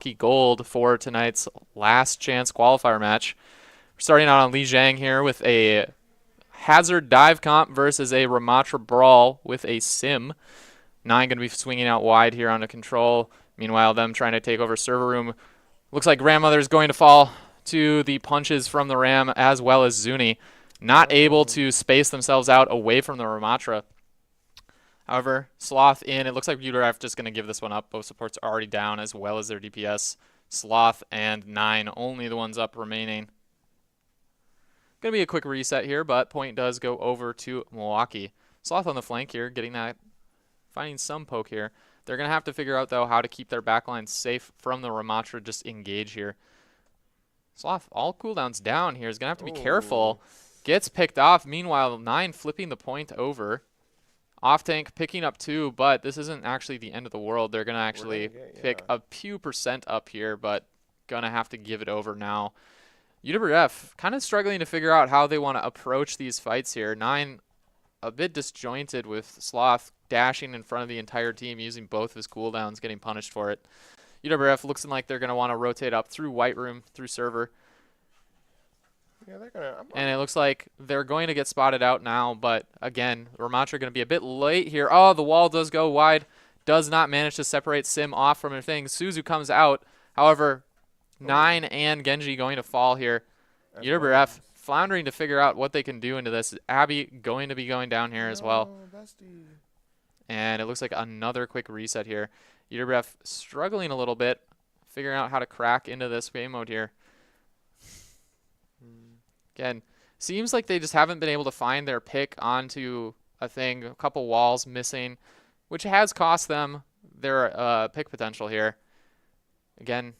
Milwaukee gold for tonight's last chance qualifier match. We're starting out on Li Jiang here with a hazard dive comp versus a Ramatra brawl with a sim. 9 going to be swinging out wide here on a control. Meanwhile, them trying to take over server room. Looks like Grandmother's going to fall to the punches from the Ram as well as Zuni. Not able to space themselves out away from the Ramatra. However, Sloth in. It looks like UWRF just going to give this one up. Both supports are already down as well as their DPS. Sloth and 9, only the ones up remaining. Going to be a quick reset here, but point does go over to Milwaukee. Sloth on the flank here, getting that, finding some poke here. They're going to have to figure out, though, how to keep their backline safe from the Ramatra just engage here. Sloth, all cooldowns down here, is going to have to be careful. Gets picked off. Meanwhile, 9 flipping the point over. Off tank picking up 2, but this isn't actually the end of the world. They're going to actually pick a few percent up here, but going to have to give it over now. UWRF kind of struggling to figure out how they want to approach these fights here. 9 a bit disjointed with Sloth dashing in front of the entire team, using both of his cooldowns, getting punished for it. UWRF looks like they're going to want to rotate up through White Room, through server. Yeah, they're gonna. And it looks like they're going to get spotted out now, but again, Ramatra going to be a bit late here. Oh, the wall does go wide. Does not manage to separate Sim off from her thing. Suzu comes out. However, 9 and Genji going to fall here. UWRF floundering to figure out what they can do into this. Abby going to be going down here as well. And it looks like another quick reset here. UWRF struggling a little bit, figuring out how to crack into this game mode here. Again, seems like they just haven't been able to find their pick onto a thing. A couple walls missing, which has cost them their pick potential here. Again,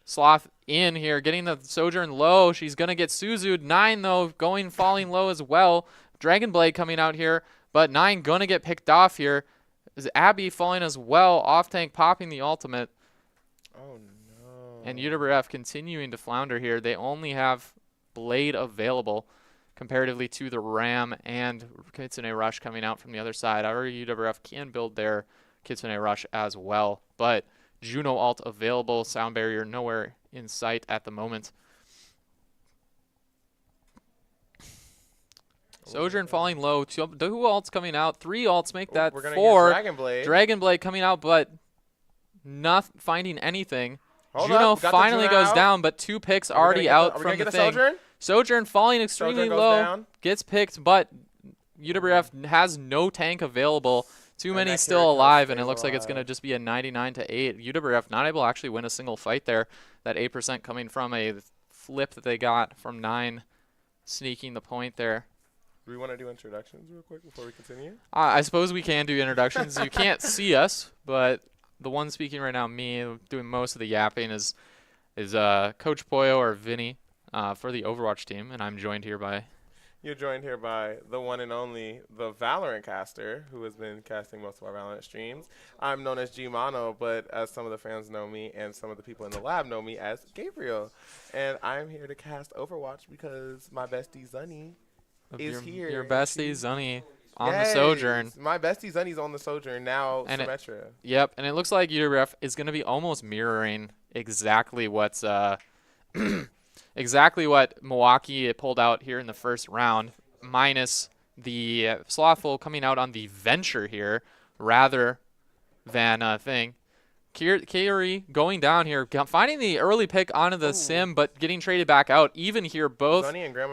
Sloth in here, getting the Sojourn low. She's going to get Suzu'd. 9, though, falling low as well. Dragon Blade coming out here, but 9 going to get picked off here. Is Abby falling as well? Off tank popping the ultimate. Oh, no. And UWRF continuing to flounder here. They only have Blade available comparatively to the Ram and Kitsune Rush coming out from the other side. However, UWRF can build their Kitsune Rush as well, but Juno ult available. Sound barrier nowhere in sight at the moment. Sojourn falling low. 2 ults coming out. 3 ults make that 4. Dragon Blade coming out, but not finding anything. Juno finally goes down, but 2 picks already out from the thing. Sojourn falling extremely low, gets picked, but UWRF has no tank available. Too many still alive, and it looks like it's going to just be a 99-8. UWRF not able to actually win a single fight there. That 8% coming from a flip that they got from 9 sneaking the point there. Do we want to do introductions real quick before we continue? I suppose we can do introductions. You can't see us, but the one speaking right now, me, doing most of the yapping, is Coach Poyo or Vinny for the Overwatch team, and I'm joined here by... You're joined here by the one and only, the Valorant caster, who has been casting most of our Valorant streams. I'm known as G-Mono, but as some of the fans know me and some of the people in the lab know me as Gabriel. And I'm here to cast Overwatch because my bestie, Zunny, is here. Your bestie, Zunny, on the Sojourn. My bestie, Zunny's on the Sojourn, now Symmetra. Yep, and it looks like UWRF is going to be almost mirroring exactly what's... exactly what Milwaukee pulled out here in the first round, minus the Slothful coming out on the Venture here rather than thing. Kairi going down here, finding the early pick onto the Sim, but getting traded back out. Even here, both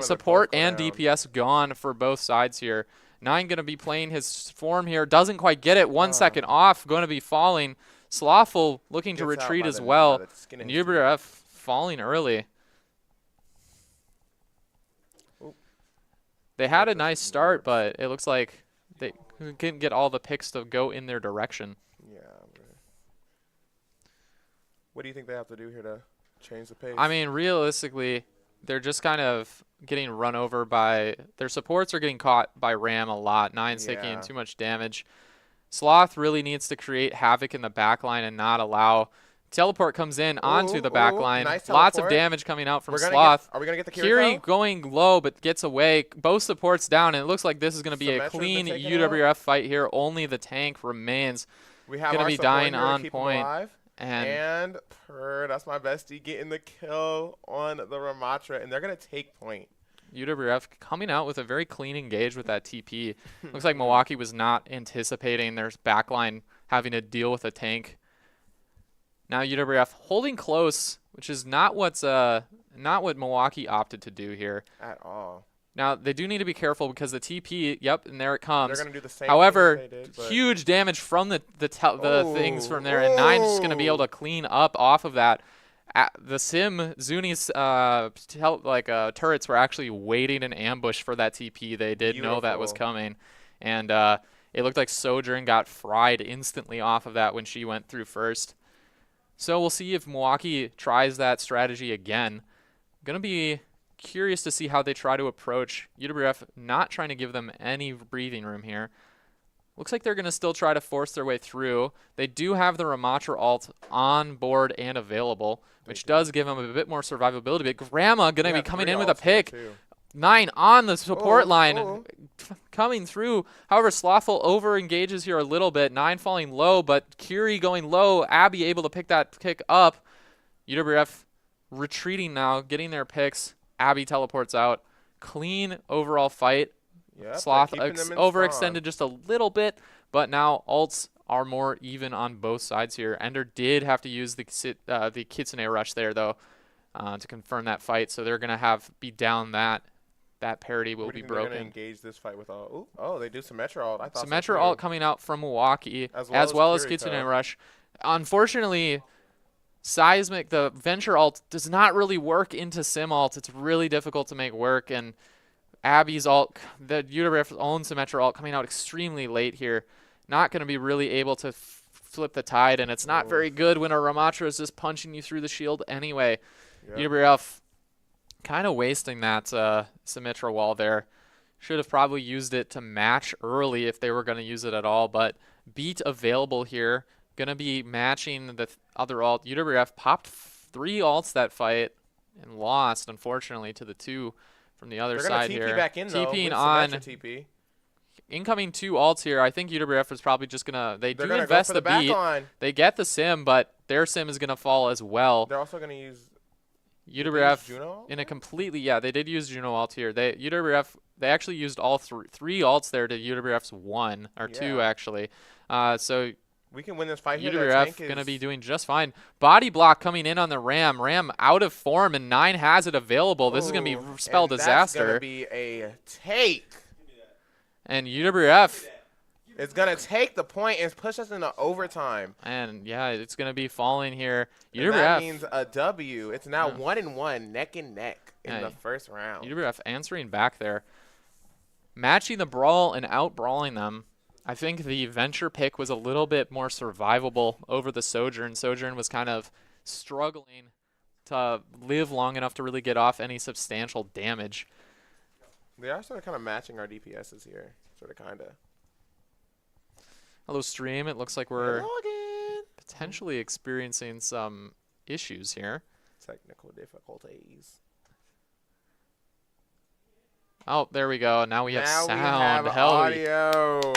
support and DPS gone for both sides here. 9 going to be playing his form here. Doesn't quite get it. 1 second off, going to be falling. Slothful looking to retreat as well. And UWRF falling early. They had a nice start, but it looks like they couldn't get all the picks to go in their direction. Yeah. What do you think they have to do here to change the pace? I mean, realistically, they're just kind of getting run over by... Their supports are getting caught by Ram a lot. 9's taking too much damage. Sloth really needs to create havoc in the backline and not allow... Teleport comes in onto the back line. Nice Lots of damage coming out from Sloth. Are we going to get the Kiri going low, but gets away. Both supports down, and it looks like this is going to be a clean UWRF fight here. Only the tank remains. We have going to be dying on point. And that's my bestie getting the kill on the Ramatra, and they're going to take point. UWRF coming out with a very clean engage with that TP. Looks like Milwaukee was not anticipating their backline having to deal with a tank. Now UWRF holding close, which is not what Milwaukee opted to do here. At all. Now, they do need to be careful because the TP, yep, and there it comes. They're going to do the same However, thing they did, huge damage from the things from there, and Nine's just going to be able to clean up off of that. The Sim, Zuni's turrets were actually waiting in ambush for that TP. They did know that was coming. And it looked like Sojourn got fried instantly off of that when she went through first. So we'll see if Milwaukee tries that strategy again. Going to be curious to see how they try to approach. UWRF not trying to give them any breathing room here. Looks like they're going to still try to force their way through. They do have the Ramatra ult on board and available, which does give them a bit more survivability. But Grandma going to be coming in with a pick. 9 on the support line coming through. However, Slothful over-engages here a little bit. 9 falling low, but Curie going low. Abby able to pick that pick up. UWRF retreating now, getting their picks. Abby teleports out. Clean overall fight. Yep, Sloth overextended just a little bit, but now ults are more even on both sides here. Ender did have to use the Kitsune Rush there, though, to confirm that fight, so they're going to be down that. That parity will be broken. They're going to engage this fight with all. Oh, they do Symmetra ult. I thought Symmetra ult coming out from Milwaukee, as well as Kitsune Rush. Unfortunately, Seismic, the Venture ult, does not really work into Sim ult. It's really difficult to make work, and Abby's ult, the UWRF's own Symmetra ult, coming out extremely late here. Not going to be really able to flip the tide, and it's not very good when a Ramatra is just punching you through the shield anyway. Yep. UWRF kind of wasting that Symmetra wall there. Should have probably used it to match early if they were going to use it at all, but beat available here. Going to be matching the other ult. UWRF popped 3 ults that fight and lost, unfortunately, to the 2 from the other side here. TP back in, though, TPing on. TP. Incoming 2 ults here. I think UWRF is probably just going to... They do invest the beat. They get the Sim, but their Sim is going to fall as well. They're also going to use... UWRF in a completely... Yeah, they did use Juno ult here. UWRF, they actually used all 3 ults there to UWRF's 1, or 2, actually. So... We can win this fight here. UWRF going to be doing just fine. Body block coming in on the Ram. Ram out of form, and 9 has it available. This is going to be spell disaster. That's going to be a take. And UWRF. It's going to take the point and push us into overtime. And, yeah, it's going to be falling here. UWRF. That means a W. It's now 1-1, neck and neck in the first round. UWRF answering back there. Matching the brawl and out-brawling them. I think the Venture pick was a little bit more survivable over the Sojourn. Sojourn was kind of struggling to live long enough to really get off any substantial damage. They are sort of kind of matching our DPSs here, sort of kind of. Hello, stream. It looks like we're potentially experiencing some issues here. Technical difficulties. Oh, there we go. Now we have sound. We have audio.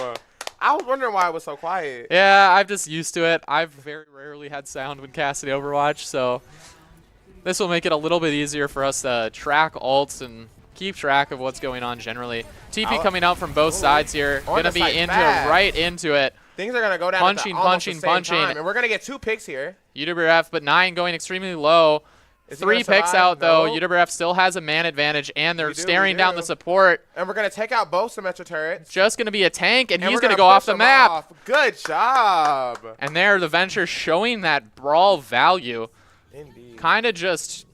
I was wondering why it was so quiet. Yeah, I'm just used to it. I've very rarely had sound when casting Overwatch, so this will make it a little bit easier for us to track ults and keep track of what's going on generally. TP coming out from both sides here. Going to be right into it. Things are going to go down punching. Time, and we're going to get 2 picks here. UWRF, but 9 going extremely low. 3 picks out, though. UWRF still has a man advantage, and they're staring down the support. And we're going to take out both Symmetra turrets. Just going to be a tank, and he's going to go off the map. Good job. And there, the Venture showing that brawl value. Indeed. Kind of just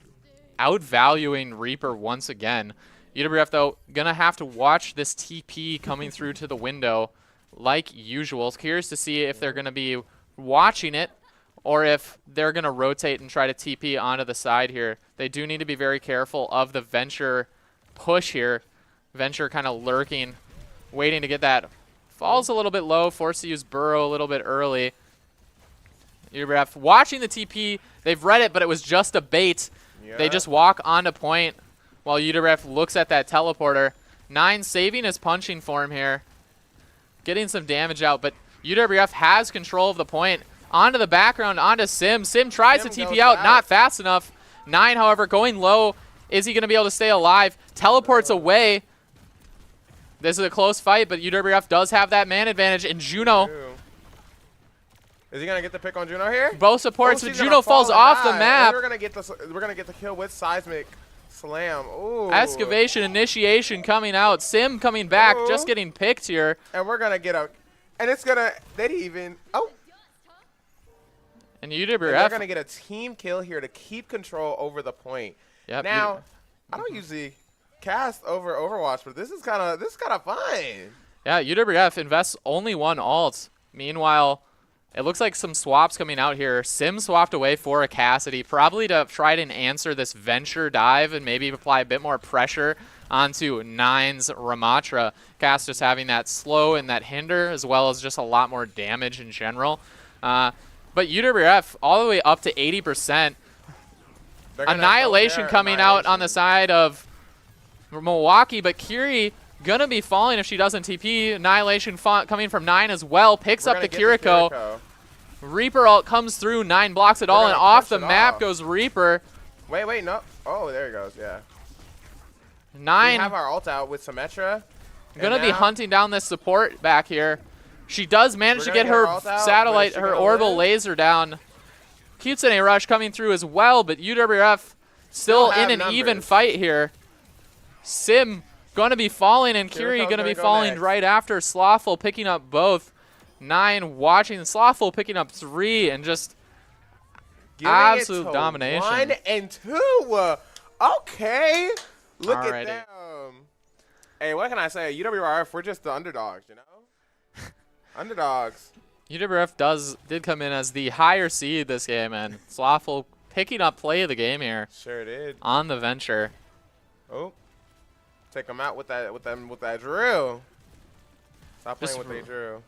outvaluing Reaper once again. UWRF, though, going to have to watch this TP coming through to the window like usual. Curious to see if they're going to be watching it, or if they're going to rotate and try to TP onto the side here. They do need to be very careful of the Venture push here. Venture kind of lurking, waiting to get that. Falls a little bit low, forced to use Burrow a little bit early. UWRF watching the TP. They've read it, but it was just a bait. Yeah. They just walk onto point while UWRF looks at that teleporter. 9 saving his punching form here. Getting some damage out, but UWRF has control of the point. onto the background, onto Sim. Sim tries Sim to TP goes out, out. not fast enough. 9, however, going low. Is he going to be able to stay alive? Teleports away. This is a close fight, but UWRF does have that man advantage. And Juno, is he gonna get the pick on Juno here? both supports, Oh, but she's gonna Juno falls fall and off the die. map. And we're gonna get the kill with Seismic Slam. Ooh. Excavation initiation coming out. Sim coming back, Ooh. just getting picked here. And we're gonna get a, and it's gonna. They didn't even. Oh. And And UWRF. they're gonna get a team kill here to keep control over the point. Yep, Now, I don't usually cast over Overwatch, but this is kind of fun. Yeah, UWRF invests only 1 ult. Meanwhile, it looks like some swaps coming out here. Sim swapped away for a Cassidy, probably to try and answer this venture dive and maybe apply a bit more pressure onto 9's Ramatra. Cass just having that slow and that hinder, as well as just a lot more damage in general. But UWRF all the way up to 80%. Annihilation coming out on the side of Milwaukee, but Kiri gonna be falling if she doesn't TP. Annihilation coming from 9 as well. Picks up the Kiriko. Reaper ult comes through. 9 blocks it all, and off the map goes Reaper. Wait, no. Oh, there he goes, yeah. 9 We have our ult out with Symmetra. gonna be hunting down this support back here. She does manage to get her satellite, her orbital laser down. Kitsune Rush coming through as well, but UWRF still in an even fight here. Sim gonna be falling, and Kiri gonna be falling right after. Slothful picking up both. 9 watching, Slothful picking up 3, and just absolute domination. 1 and 2. Okay. Look at them. Hey, what can I say? UWRF, we're just the underdogs, you know? Underdogs. UWRF did come in as the higher seed this game, and Slothful picking up play of the game here. Sure did. On the venture. Oh. Take them out with that drill. Stop playing with that drill.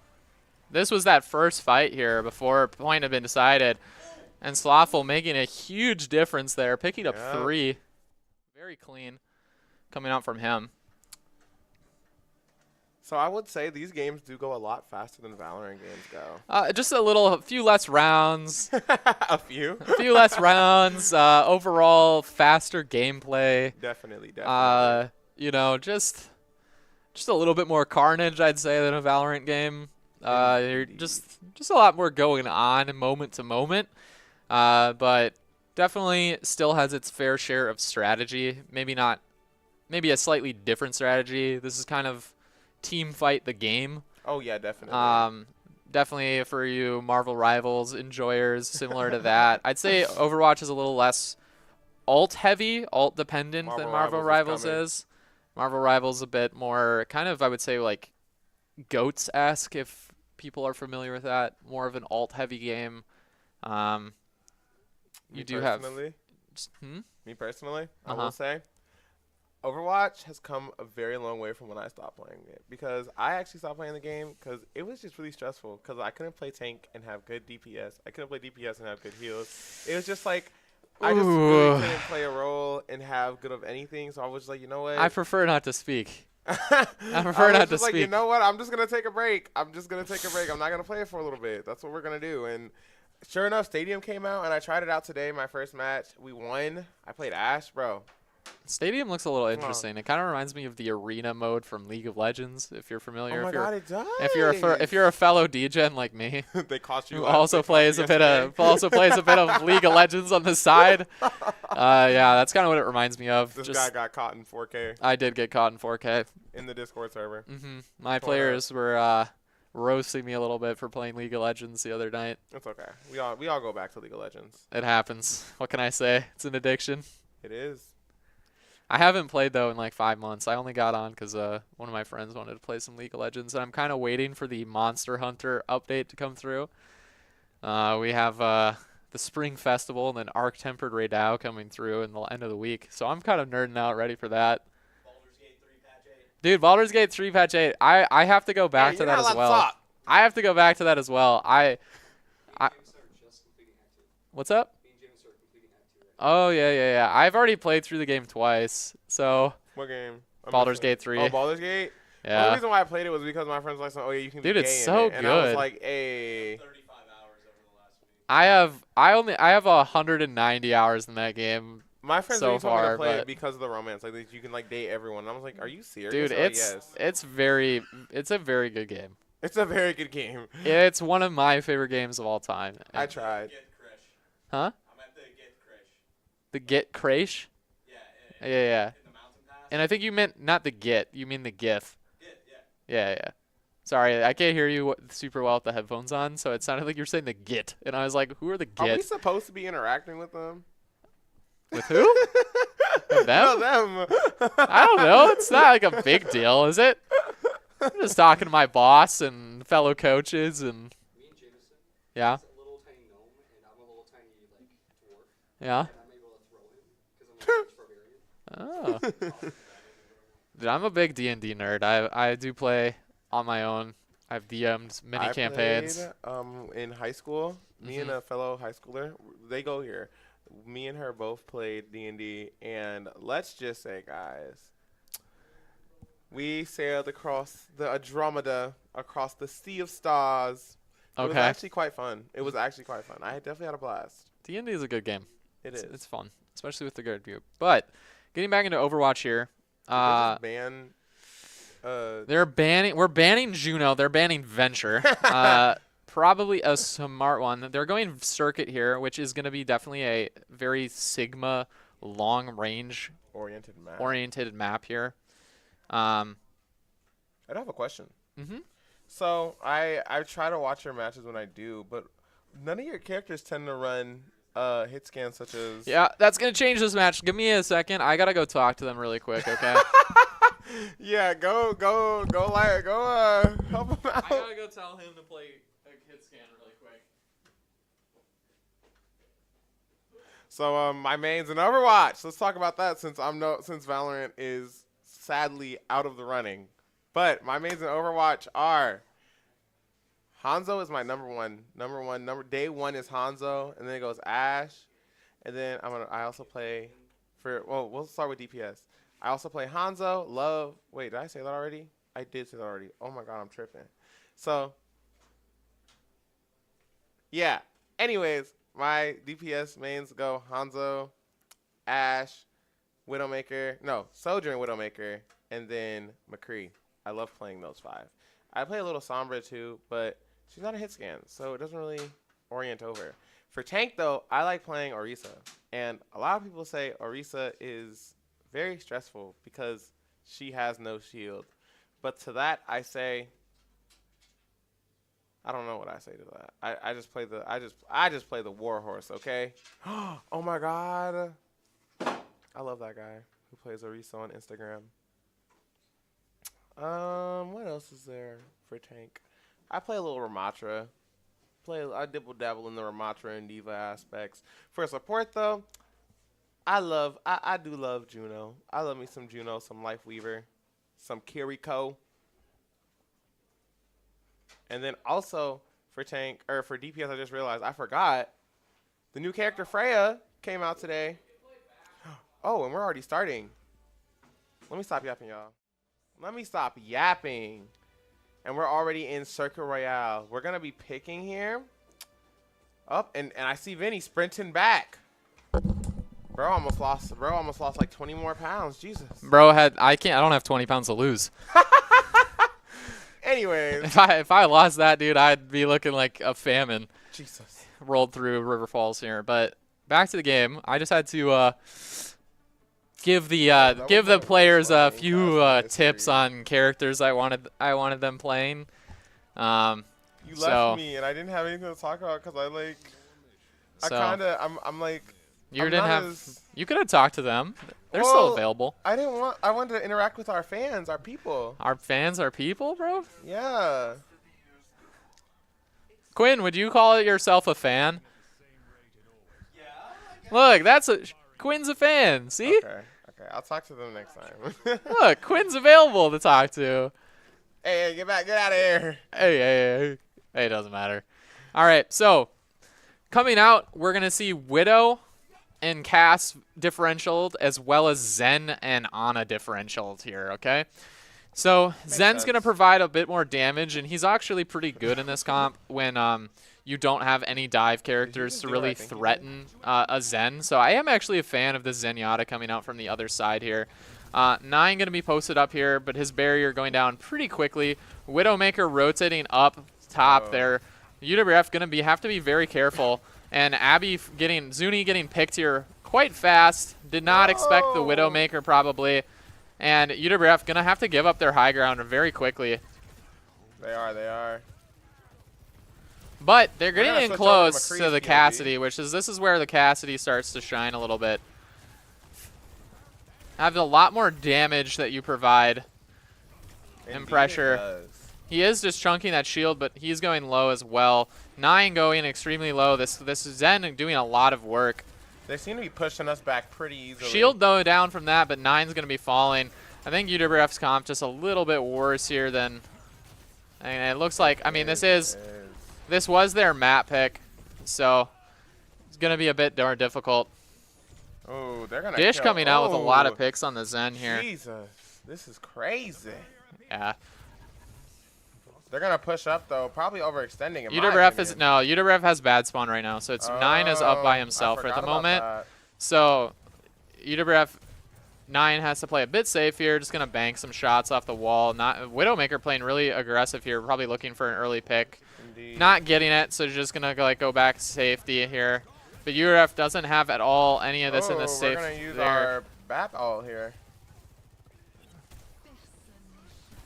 This was that first fight here before point had been decided, and Slothful making a huge difference there, picking up 3. Very clean coming out from him. So I would say these games do go a lot faster than Valorant games go. Just a few less rounds. A few less rounds. Overall, faster gameplay. Definitely. You know, just a little bit more carnage, I'd say, than a Valorant game. You're just a lot more going on moment to moment. But definitely still has its fair share of strategy. Maybe a slightly different strategy. This is kind of team fight the game. Oh yeah, definitely. Definitely for you Marvel Rivals enjoyers, similar to that. I'd say Overwatch is a little less ult heavy, ult dependent than Marvel Rivals is. Marvel Rivals a bit more kind of, I would say, like GOATS-esque, if people are familiar with that. More of an ult heavy game. You do have. Me personally, I will say, Overwatch has come a very long way from when I stopped playing it, because I actually stopped playing the game because it was just really stressful because I couldn't play tank and have good DPS. I couldn't play DPS and have good heals. It was just like I just really couldn't play a role and have good of anything. So I was like, you know what? I prefer not to speak. I prefer not to speak. You know what? I'm just gonna take a break. I'm not gonna play it for a little bit. That's what we're gonna do. And sure enough, Stadium came out and I tried it out today. My first match, we won. I played Ashe, bro. Stadium looks a little interesting. It kind of reminds me of the arena mode from League of Legends, if you're familiar. Oh my God, it does. If you're a fellow DGen like me, they cost you. Who also plays a bit of League of Legends on the side. Yeah, that's kind of what it reminds me of. This guy got caught in 4K. I did get caught in 4K in the Discord server. My players were roasting me a little bit for playing League of Legends the other night. It's okay. We all go back to League of Legends. It happens. What can I say? It's an addiction. It is. I haven't played, though, in like 5 months. I only got on because one of my friends wanted to play some League of Legends, and I'm kind of waiting for the Monster Hunter update to come through. We have the Spring Festival and then Arc Tempered Raidao coming through in the end of the week, so I'm kind of nerding out, ready for that. Baldur's Gate 3 Patch 8. Dude, Baldur's Gate 3 Patch 8. I have to go back to that as well. I have to go back to that as well. What's up? Oh, yeah. I've already played through the game twice, so. What game? Baldur's Gate 3. Oh, Baldur's Gate? Yeah. Well, the reason why I played it was because my friends were like, oh, yeah, you can Dude, be it's gay so in it. good. And I was like, hey. 35 hours over the last I have 190 hours in that game. My friends So really told me far, to play but- it because of the romance. Like you can like date everyone. And I was like, are you serious? Dude, They're like, it's yes. it's a very good game. It's a very good game. It's one of my favorite games of all time. I And- tried. Get Crash. Huh? I'm at the Get Crash. The Get Crash? Yeah, Yeah, yeah. in the mountain pass. And I think you meant not the Get, you mean the GIF. Get, yeah. Yeah, yeah. Sorry, I can't hear you super well with the headphones on, so it sounded like you were saying the Git, and I was like, who are the Are we Git? supposed to be interacting with them? With who? With them? No, them. I don't know. It's not like a big deal, is it? I'm just talking to my boss and fellow coaches, and Me and Jameson, yeah, he's a little tiny gnome, and I'm a little tiny like dwarf, yeah. and I'm able to throw him because I'm like a barbarian. Oh, dude, I'm a big D&D nerd. I do play on my own. I've DM'd many I campaigns. played, in high school. Me and Mhm. a fellow high schooler, they go here. Me and her both played D&D, and let's just say, guys, we sailed across the Andromeda, across the Sea of Stars. It was Okay, actually quite fun. It was actually quite fun. I definitely had a blast. D&D is a good game. It It's, is. it's fun, especially with the good view. But getting back into Overwatch here, Did they just ban. we're banning Juno. They're banning Venture. Probably a smart one. They're going Circuit here, which is going to be definitely a very Sigma long range oriented map. oriented map here. I do have a question. Mhm. So I try to watch your matches when I do, but none of your characters tend to run hit scans such as. Yeah, that's going to change this match. Give me a second. I got to go talk to them really quick, okay? Yeah, go help him out. go tell him to play a hit scan really quick. So my main's in Overwatch. Let's talk about that since since Valorant is sadly out of the running. But my mains in Overwatch are Hanzo is my number one. Day one is Hanzo, and then it goes Ash, and then I also play we'll start with DPS. I also play Hanzo, Love. Wait, did I say that already? I did say that already. Oh my god, I'm tripping. So yeah. Anyways, my DPS mains go Hanzo, Ash, Widowmaker, Soldier and Widowmaker, and then McCree. I love playing those 5. I play a little Sombra too, but she's not a hit scan, so it doesn't really orient over. For tank though, I like playing Orisa, and a lot of people say Orisa is very stressful because she has no shield. But to that, I say, I don't know what I say to that. I just play the Warhorse, okay? Oh my god, I love that guy who plays Orisa on Instagram. What else is there for tank? I play a little Ramatra. I dibble dabble in the Ramatra and Diva aspects. For support though, I do love Juno. I love me some Juno, some Lifeweaver, some Kiriko. And then also for tank or for DPS, I just realized I forgot the new character Freya came out today. Oh, and we're already starting. Let me stop yapping, y'all. Let me stop yapping. And we're already in Circuit Royale. We're gonna be picking here. Up and I see Vinny sprinting back. Bro almost lost like 20 more pounds. Jesus. Bro, I don't have 20 pounds to lose. Anyways. If I lost that, dude, I'd be looking like a famine Jesus. rolled through River Falls here. But back to the game. I just had to give the players a few tips on characters I wanted them playing. You left me and I didn't have anything to talk about because I'm like. You I'm didn't not have. as- You could have talked to them. They're Well, still available. I wanted to interact with our fans, our people. Our fans are people, bro. Yeah. Quinn, would you call yourself a fan? Yeah. Look, Quinn's a fan. See? Okay. I'll talk to them next time. Look, Quinn's available to talk to. Hey, get out of here. Hey, it doesn't matter. All right, so coming out, we're gonna see Widow and Cass differentialed, as well as Zen and Ana differentialed here. Okay, so Zen's gonna sense. provide a bit more damage, and he's actually pretty good in this comp when you don't have any dive characters to really threaten a Zen. So I am actually a fan of the Zenyatta coming out from the other side here. 9 going to be posted up here, but his barrier going down pretty quickly. Widowmaker rotating up top there. UWRF going to have to be very careful. And Zuni getting picked here quite fast. Did not expect the Widowmaker probably. And UWRF going to have to give up their high ground very quickly. They are. But they're getting in close to the Cassidy, this is where the Cassidy starts to shine a little bit. Have a lot more damage that you provide and pressure. He is just chunking that shield, but he's going low as well. 9 going extremely low. This Zen doing a lot of work. They seem to be pushing us back pretty easily. Shield though down from that, but 9's going to be falling. I think UWRF's comp just a little bit worse here than. And it looks like, I mean, this was their map pick, so it's going to be a bit more difficult. Oh, they're gonna Dish coming out with a lot of picks on the Zen here. Jesus, this is crazy. Yeah. They're gonna push up though, probably overextending. UWRF has bad spawn right now, so it's 9 is up by himself at the moment. So UWRF 9 has to play a bit safe here, just gonna bank some shots off the wall. Widowmaker playing really aggressive here, probably looking for an early pick. Indeed. Not getting it, so just gonna go back safety here. But UWRF doesn't have at all any of this in the safe. We're gonna use our BAP ult here.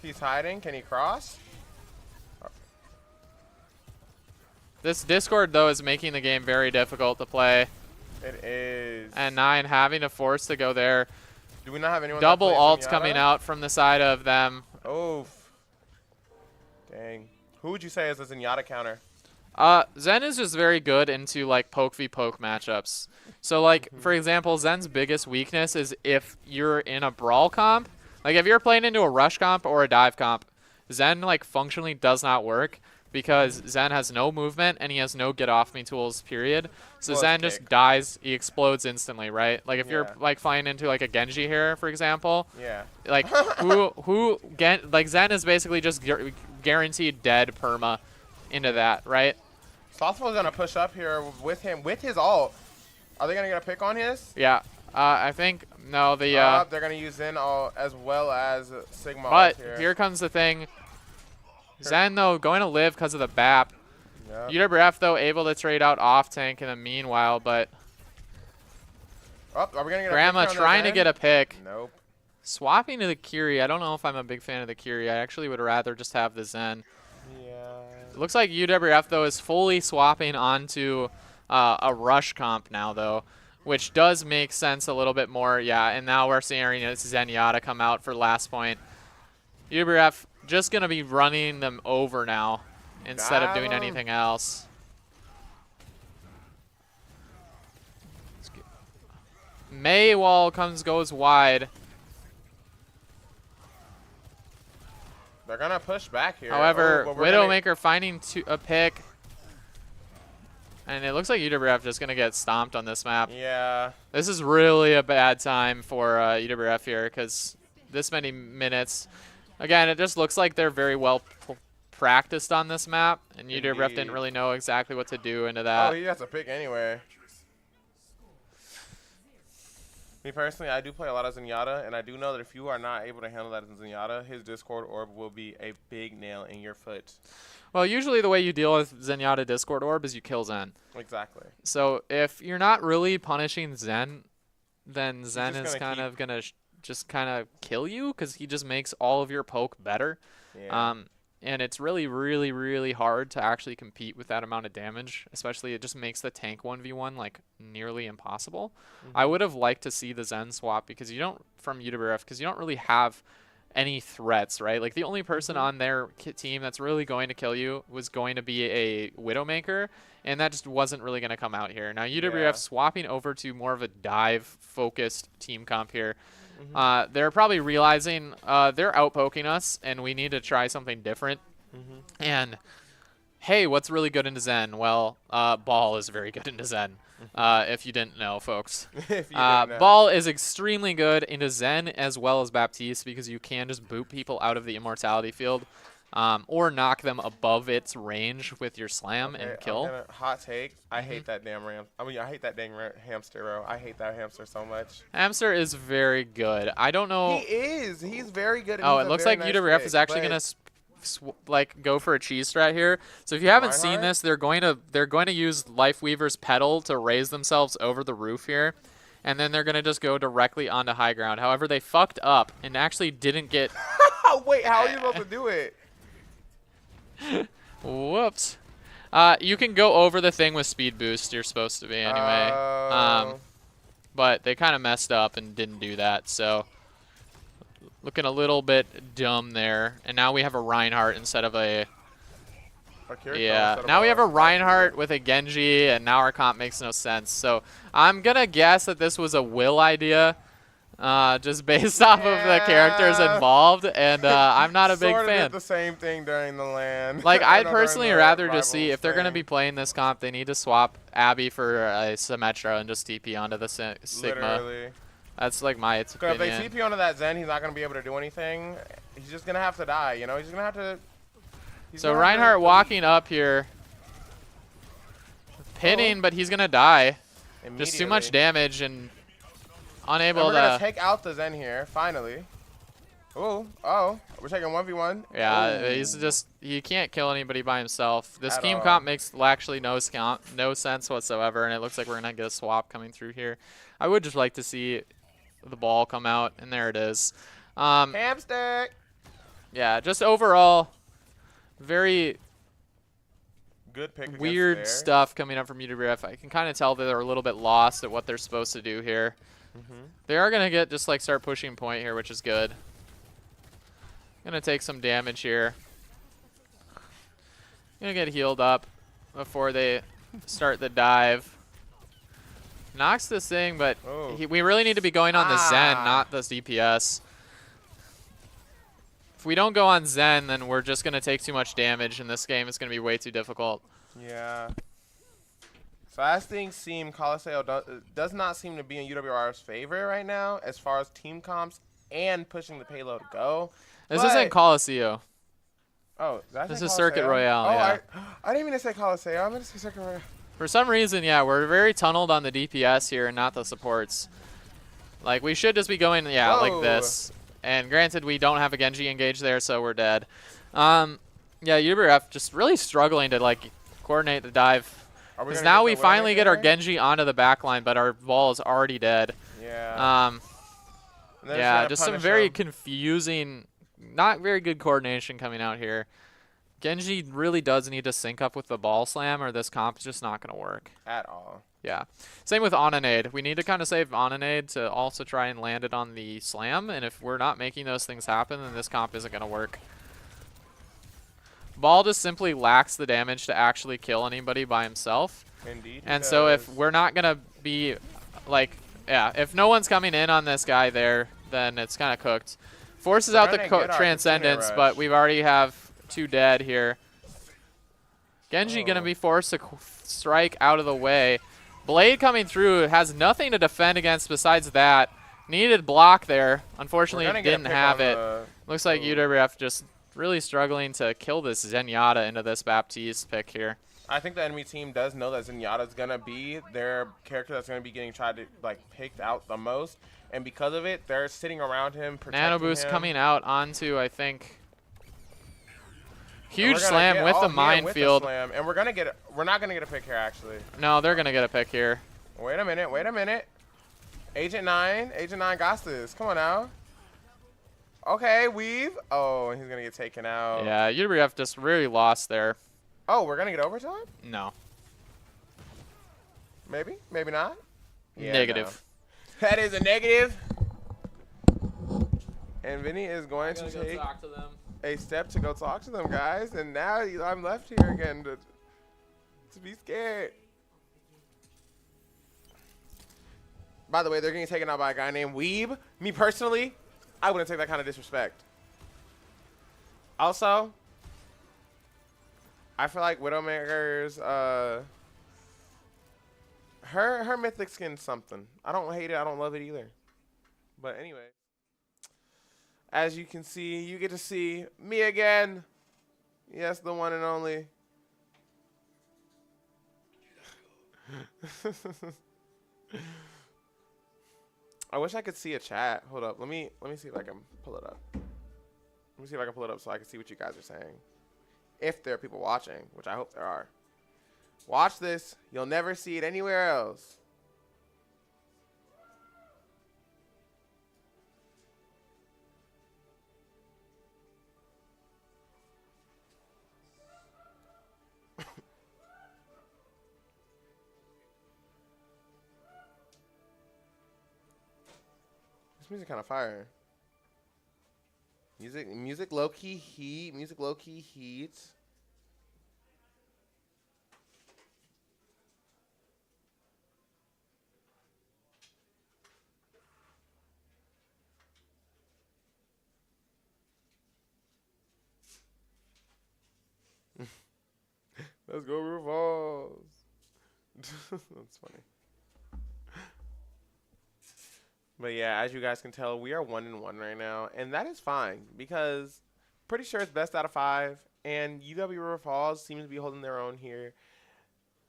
He's hiding. Can he cross? This Discord though is making the game very difficult to play. It is. And 9 having to force to go there. Do we not have anyone? Double ults coming out from the side of them. Oof. Dang. Who would you say is a Zenyatta counter? Zen is just very good into like poke v poke matchups. So like for example, Zen's biggest weakness is if you're in a brawl comp. Like if you're playing into a rush comp or a dive comp, Zen like functionally does not work because Zen has no movement and he has no get off me tools, period. So Zen just dies, he explodes instantly, right? Like if you're like flying into like a Genji here, for example. Yeah. Like Zen is basically just guaranteed dead perma into that, right? Slothful's gonna push up here with him with his ult. Are they gonna get a pick on his? Yeah. I think no. They're gonna use Zen ult as well as Sigma. But here comes the thing. Zen though going to live because of the BAP. Yep. UWRF though able to trade out off tank in the meanwhile, but are we gonna get Grandma trying to get a pick. Nope. Swapping to the Curie. I don't know if I'm a big fan of the Curie. I actually would rather just have the Zen. Yeah. It looks like UWRF though is fully swapping onto a rush comp now though, which does make sense a little bit more. Yeah, and now we're seeing Zenyatta come out for last point. UWRF just going to be running them over now instead of doing anything else. Maywall goes wide. They're going to push back here. However, Widowmaker finding a pick. And it looks like UWRF just going to get stomped on this map. Yeah. This is really a bad time for UWRF here because this many minutes. Again, it just looks like they're very well practiced on this map, and UWRF didn't really know exactly what to do into that. Oh, he has a pick anyway. Me personally, I do play a lot of Zenyatta, and I do know that if you are not able to handle that in Zenyatta, his Discord orb will be a big nail in your foot. Well, usually the way you deal with Zenyatta Discord orb is you kill Zen. Exactly. So if you're not really punishing Zen, then Zen is kind of going to just kind of kill you because he just makes all of your poke better. Yeah. And it's really, really, really hard to actually compete with that amount of damage, especially it just makes the tank 1v1 like nearly impossible. I would have liked to see the Zen swap because you don't, from UWRF, because you don't really have any threats, right? Like the only person on their team that's really going to kill you was going to be a Widowmaker, and that just wasn't really going to come out here. Now UWRF swapping over to more of a dive-focused team comp here. They're probably realizing they're outpoking us, and we need to try something different. And hey, what's really good into Zen? Well, Ball is very good into Zen. If you didn't know, folks. Ball is extremely good into Zen as well as Baptiste because you can just boot people out of the immortality field. or knock them above its range with your slam Okay, and kill. Hot take. I hate that damn ram. I mean, I hate that dang hamster, bro. I hate that hamster so much. Hamster is very good. I don't know. He is. He's very good. And Oh, he's it a looks very like nice UWRF pick, is actually but gonna like go for a cheese strat here. So if you haven't seen Reinhardt? this, they're going to use Lifeweaver's pedal to raise themselves over the roof here, and then they're gonna just go directly onto high ground. However, they fucked up and actually didn't get. Wait, how are you supposed to do it? Whoops. You can go over the thing with speed boost. You're supposed to be anyway. But they kind of messed up and didn't do that. So looking a little bit dumb there. And now we have a Reinhardt instead of a. Yeah. Now we have a Reinhardt with a Genji, and now our comp makes no sense. So I'm gonna guess that this was a Will idea. Just based off of the characters involved, and I'm not a big sort of fan. did the same thing during the LAN. Like, I'd During personally the rather just Rivals see, if they're going to thing. be playing this comp, they need to swap Abby for a Symmetra and just TP onto the Sigma. Literally. That's like my Because opinion. if they TP onto that Zen, he's not going to be able to do anything. He's just going to have to die, you know? He's just going to have to... So Reinhardt walking up here. Pinning, but he's going to die. Just too much damage and unable We're going to... to take out the Zen here, finally. Ooh, oh. We're taking 1v1. Yeah, Ooh. he's just... He can't kill anybody by himself. This At team all. comp makes actually no sense whatsoever, and it looks like we're going to get a swap coming through here. I would just like to see the ball come out, and there it is. Hamster! Yeah, just overall, very Good pick against weird there. stuff coming up from UWRF. I can kind of tell that they're a little bit lost at what they're supposed to do here. They are going to get just like start pushing point here, which is good. Going to take some damage here. Going to get healed up before they start the dive. Knocks this thing, but Oh. we really need to be going on the Zen, Ah. not the DPS. If we don't go on Zen, then we're just going to take too much damage, and this game is going to be way too difficult. Yeah. So as things seem, Coliseo does not seem to be in UWRF's favor right now as far as team comps and pushing the payload go. This isn't Coliseo. Oh, did I This say is Circuit Coliseo? Royale, Oh, yeah. I didn't mean to say Coliseo. I meant to say Circuit Royale. For some reason, yeah, we're very tunneled on the DPS here and not the supports. Like, we should just be going, yeah, Whoa. like this. And granted, we don't have a Genji engaged there, so we're dead. Yeah, UWRF just really struggling to, like, coordinate the dive. Are we Because gonna now get we the finally get our Widowmaker? Genji onto the back line, but our ball is already dead. Yeah. And they're Yeah, gonna just some punish very him. confusing, not very good coordination coming out here. Genji really does need to sync up with the ball slam, or this comp is just not going to work. At all. Yeah. Same with Onanade. We need to kind of save Onanade to also try and land it on the slam, and if we're not making those things happen, then this comp isn't going to work. Ball just simply lacks the damage to actually kill anybody by himself. Indeed. And so if we're not going to be, like, yeah, if no one's coming in on this guy there, then it's kind of cooked. Forces We're out the gonna get our Transcendence, Katsune but Rush. we've already have 2 dead here. Genji going to Oh. be forced to strike out of the way. Blade coming through has nothing to defend against besides that. Needed block there. Unfortunately, We're gonna it get a didn't pick have on it. the- Looks like Ooh. UWRF just really struggling to kill this Zenyatta into this Baptiste pick here. I think the enemy team does know that Zenyatta's gonna be their character that's gonna be getting tried to picked out the most, and because of it, they're sitting around him, protecting Nano boost him. coming out onto, I think, And huge we're gonna slam get- with oh, the yeah, minefield. slam, and we're gonna get. We're not gonna get a pick here actually. No, they're gonna get a pick here. Wait a minute. Wait a minute. Agent 9 got this. Come on now. Okay, weave. Oh, he's gonna get taken out. Yeah, UWRF just really lost there. Oh, we're gonna get overtime? No, Maybe. Maybe not. Yeah, negative. no. That is a negative. And Vinny is going to take talk to them. a step to go talk to them, guys. And now I'm left here again to be scared. By the way, they're getting taken out by a guy named Weeb. Me personally, I wouldn't take that kind of disrespect. Also, I feel like Widowmaker's her mythic skin's something. I don't hate it. I don't love it either. But anyway, as you can see, you get to see me again. Yes, the one and only. I wish I could see a chat. Hold up. Let me see if I can pull it up. Let me see if I can pull it up so I can see what you guys are saying. If there are people watching, which I hope there are. Watch this. You'll never see it anywhere else. This music kind of fire. Music low key heat. Music low key heat. Let's go Revolves. That's funny. But yeah, as you guys can tell, we are 1-1 right now, and that is fine because pretty sure it's best out of 5, and UWRF seems to be holding their own here.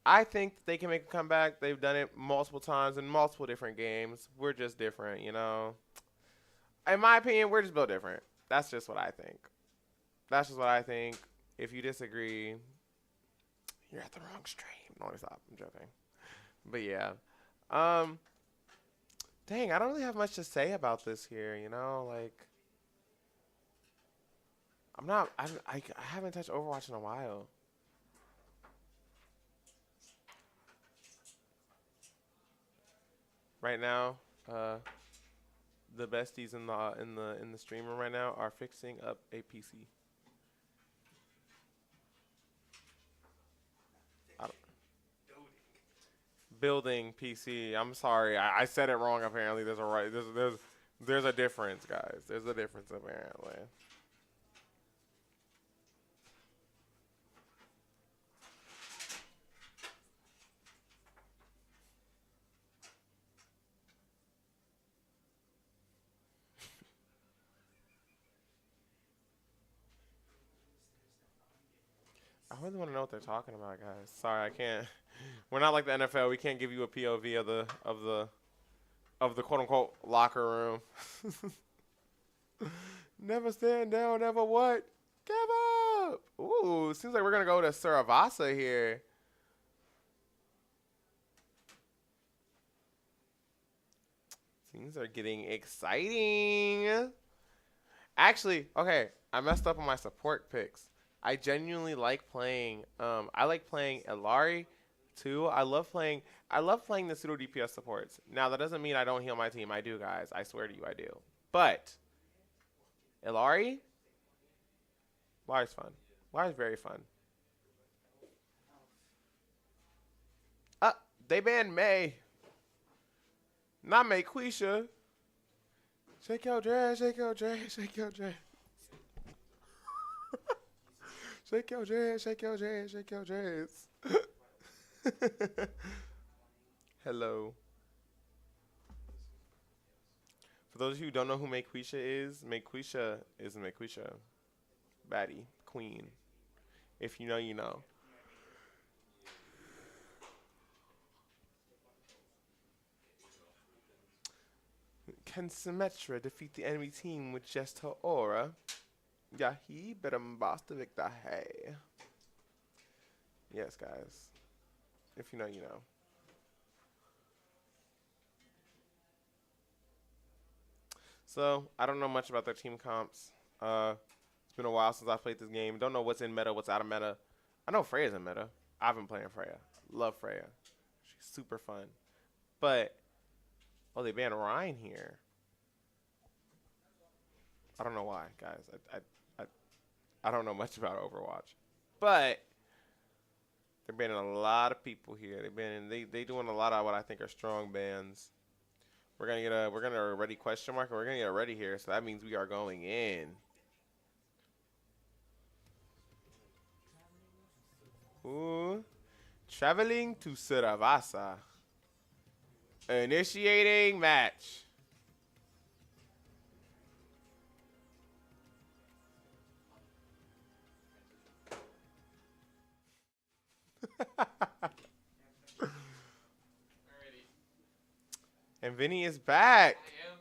I think they can make a comeback. They've done it multiple times in multiple different games. We're just different, you know. In my opinion, we're just built different. That's just what I think. That's just what I think. If you disagree, you're at the wrong stream. No, stop. I'm joking. But yeah. Dang, I don't really have much to say about this here, you know? Like, I haven't touched Overwatch in a while. Right now, the besties in the stream room right now are fixing up a PC. Building PC. I'm sorry, I said it wrong. Apparently, there's a difference, guys. There's a difference apparently. I really want to know what they're talking about, guys. Sorry, I can't. We're not like the NFL. We can't give you a POV of the quote unquote locker room. Never stand down, never what? Give up. Ooh, seems like we're gonna go to Saravasa here. Things are getting exciting. Actually, okay, I messed up on my support picks. I genuinely like playing. I like playing Elari, too. I love playing the pseudo DPS supports. Now that doesn't mean I don't heal my team. I do, guys. I swear to you, I do. But Elari, Elari's fun. Elari's very fun. They banned May. Not May Quisha. Shake your dress, shake your dress, shake your dress. Shake your dress, shake your dress, shake your dress. Hello. For those of you who don't know who Maquisha is Maquisha. Baddie. Queen. If you know, you know. Can Symmetra defeat the enemy team with just her aura? Yeah, he better boss Victor. Hey. Yes, guys. If you know, you know. So, I don't know much about their team comps. It's been a while since I played this game. Don't know what's in meta, what's out of meta. I know Freya's in meta. I've been playing Freya. Love Freya. She's super fun. But, oh, they banned Ryan here. I don't know why, guys. I don't know much about Overwatch. But they're banning a lot of people here. They doing a lot of what I think are strong bans. We're gonna get a ready question mark, and we're gonna get a ready here, so that means we are going in. Ooh. Traveling to Saravasa. Initiating match. And Vinny is back.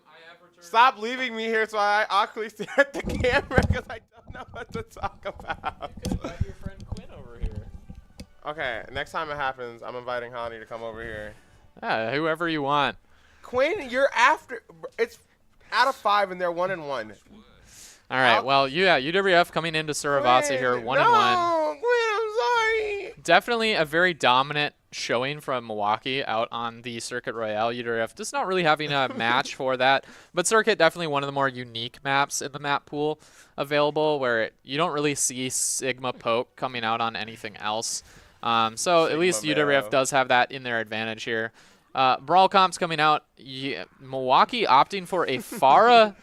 I have returned. Stop leaving me here so I awkwardly stare at the camera because I don't know what to talk about. You could invite your friend Quinn over here. Okay, next time it happens, I'm inviting Hani to come over here. Yeah, whoever you want. Quinn, you're after. It's out of 5 and they're 1-1. All right. Well, yeah, UWF coming into Suravasa here, 1-1. No, Quinn, I'm sorry. Definitely a very dominant showing from Milwaukee out on the Circuit Royale. UWF just not really having a match for that, but Circuit definitely one of the more unique maps in the map pool available, where you don't really see Sigma Poke coming out on anything else. So at least UWF does have that in their advantage here. Brawl comps coming out. Milwaukee opting for a Farah,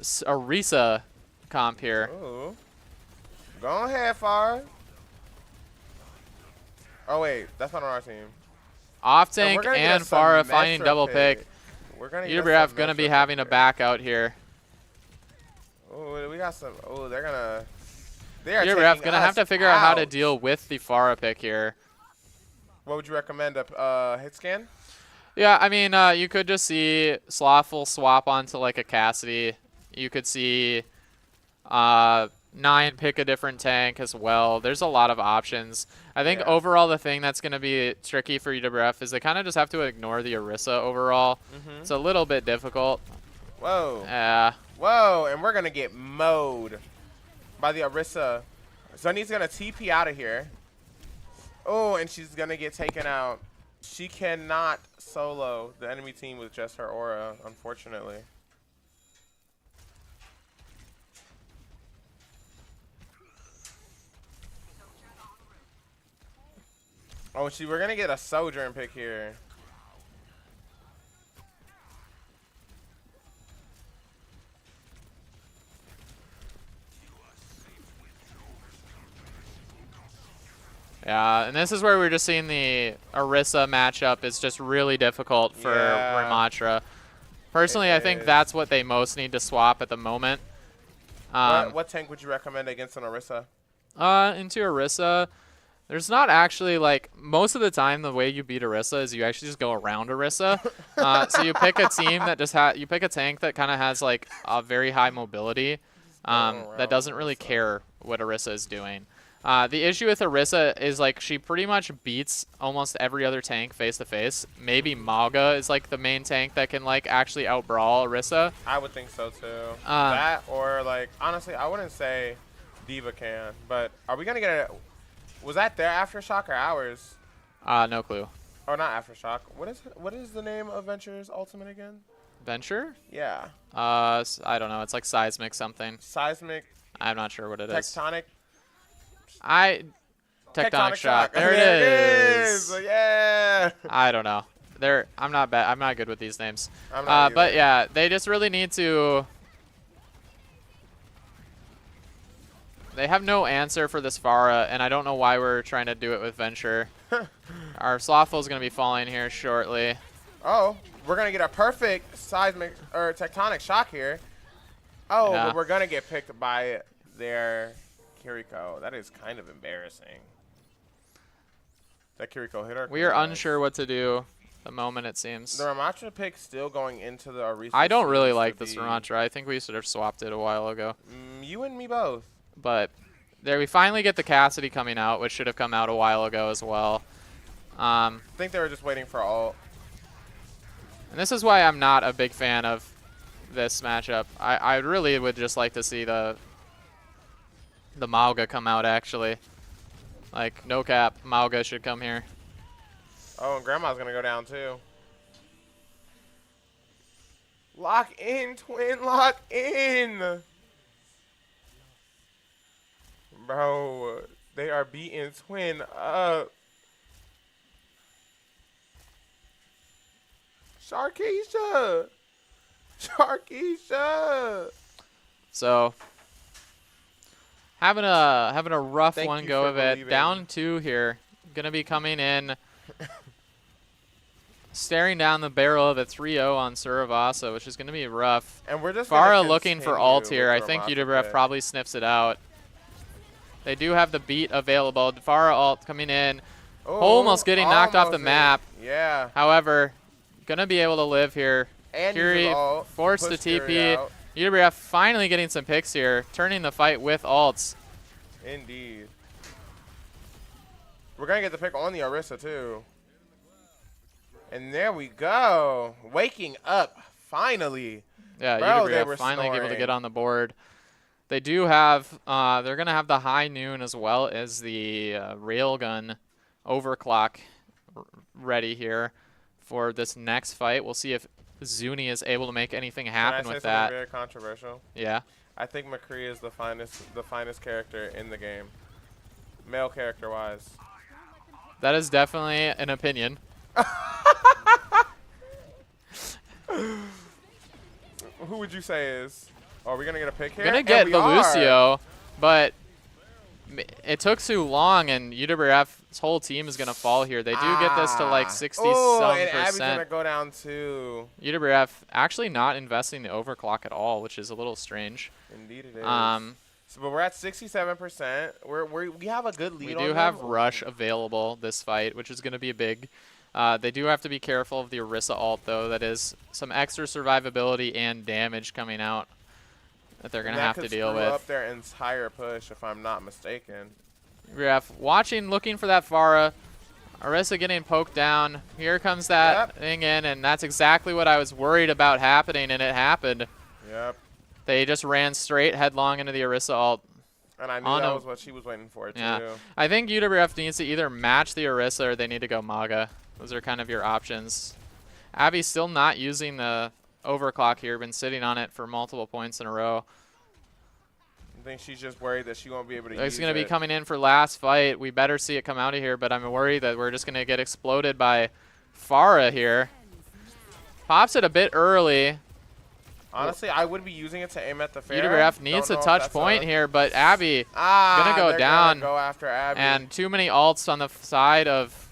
Arisa comp here. Ooh. Go ahead, Farah. Oh wait, that's not on our team. Off tank and Farah finding double pick. We're gonna UWF gonna be having a back out here. Oh, we got some. Oh, they're gonna. They are UWF taking gonna us have to figure out how to out. deal with the Farah pick here. What would you recommend? A hit scan? Yeah, I mean, you could just see Slothful swap onto like a Cassidy. You could see 9 pick a different tank as well. There's a lot of options. I think overall the thing that's going to be tricky for UWF is they kind of just have to ignore the Arisa overall. It's a little bit difficult. Whoa. Yeah. Whoa, and we're going to get mowed by the Arisa. Sunny's going to TP out of here. Oh, and she's going to get taken out. She cannot solo the enemy team with just her aura, unfortunately. Oh, we're going to get a Sojourn pick here. Yeah, and this is where we're just seeing the Arisa matchup is just really difficult for Ramatra. Personally, I think that's what they most need to swap at the moment. What tank would you recommend against an Arisa? Into Arisa, there's not actually, like, most of the time the way you beat Arisa is you actually just go around Arisa. So you pick a team that just you pick a tank that kind of has, like, a very high mobility that doesn't really care what Arisa is doing. The issue with Arisa is, like, she pretty much beats almost every other tank face-to-face. Maybe Malga is, like, the main tank that can, like, actually out-brawl Arisa. I would think so, too. That or, like, honestly, I wouldn't say Diva can. But are we going to get a... Was that their Aftershock or ours? No clue. Or not Aftershock. What is the name of Venture's ultimate again? Venture? Yeah. I don't know. It's like Seismic something. Seismic. I'm not sure what it is. Tectonic. Tectonic shock. There it is. Yeah. I don't know. I'm not bad. I'm not good with these names. I'm not but either. yeah, they just really need to. They have no answer for this Farah, and I don't know why we're trying to do it with Venture. Our Slothful is going to be falling here shortly. Oh, we're gonna get a perfect seismic or tectonic shock here. Oh, Yeah. but we're gonna get picked by their Kiriko. That is kind of embarrassing. That Kiriko hit her. We are unsure what to do at the moment, it seems. The Ramatra pick still going into the Arisa. I don't really seems like to this be- Ramatra. I think we should have swapped it a while ago. You and me both. But there we finally get the Cassidy coming out, which should have come out a while ago as well. I think they were just waiting for ult. And this is why I'm not a big fan of this matchup. I really would just like to see the Malga come out, actually. Like, no cap, Malga should come here. Oh, and Grandma's gonna go down too. Lock in, twin, lock in. Bro, they are beating twin up. Sharkeisha. Sharkeisha. So, having a rough Thank one you go for of it. believing. Down 2 here. Gonna be coming in. Staring down the barrel of a 3-0 on Suravasa, which is going to be rough. And we're just Farah gonna looking for continue ult here. I with think Ramatra UWRF pick. probably sniffs it out. They do have the beat available. Pharah ult coming in. Oh, Almost getting knocked off the almost map. Yeah. However, going to be able to live here. And Curie uses ult, forced to push Curie TP. out. UWRF finally getting some picks here, turning the fight with ults. Indeed. We're going to get the pick on the Orisa, too. And there we go. Waking up, finally. Yeah, Bro, they UWRF were finally able to snoring. get on the board. They do have, they're going to have the high noon as well as the railgun overclock ready here for this next fight. We'll see if Zuni is able to make anything happen Can I with say that. something very controversial? Yeah. I think McCree is the finest character in the game. Male character-wise. That is definitely an opinion. Who would you say is? Are we going to get a pick here? Gonna And get we the are. Lucio, but it took too long, and UWRF's whole team is gonna fall here. They do get this to like 60 Oh, some and Abby's going to percent. go down too. UWRF actually not investing the overclock at all, which is a little strange. Indeed it is. So, but we're at 67%. We have a good lead We on do them. have Rush available this fight, which is gonna be big. They do have to be careful of the Orisa ult though. That is some extra survivability and damage coming out that they're gonna have to deal That could screw with. up their entire push, if I'm not mistaken. UWRF watching, looking for that Pharah. Orisa getting poked down. Here comes that thing in, and that's exactly what I was worried about happening, and it happened. Yep. They just ran straight headlong into the Orisa ult. And I knew On that a- was what she was waiting for, too. Yeah. I think UWRF needs to either match the Orisa or they need to go Maga. Those are kind of your options. Abby's still not using the overclock here, been sitting on it for multiple points in a row. I think she's just worried that she won't be able to use It's going to be it. coming in for last fight. We better see it come out of here, but I'm worried that we're just going to get exploded by Pharah here. Pops it a bit early. Honestly, I would be using it to aim at the fair. UWRF needs a Don't know if touch that's point here, but Abby gonna go down. Go after Abby. and too many ults on the side of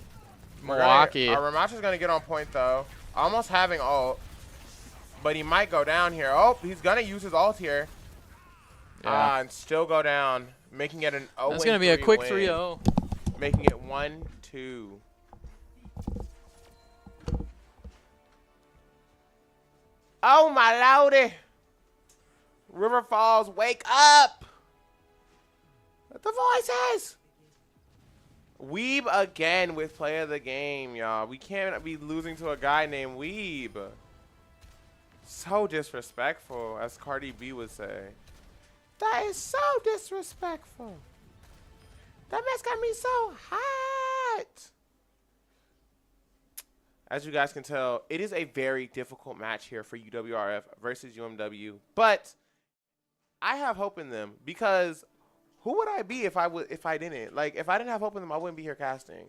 Milwaukee. Our Ramacha's gonna get on point though. Almost having ult, but he might go down here. Oh, he's gonna use his ult here. Yeah. And still go down, making it an 0-3 That's going to be a quick win, 3-0. making it 1-2. Oh my lordy! River Falls, wake up! The voices! Weeb again with play of the game, y'all. We can't be losing to a guy named Weeb. So disrespectful, as Cardi B would say. That is so disrespectful. That mess got me so hot. As you guys can tell, it is a very difficult match here for UWRF versus UMW. But I have hope in them because who would I be if I didn't? Like, if I didn't have hope in them, I wouldn't be here casting.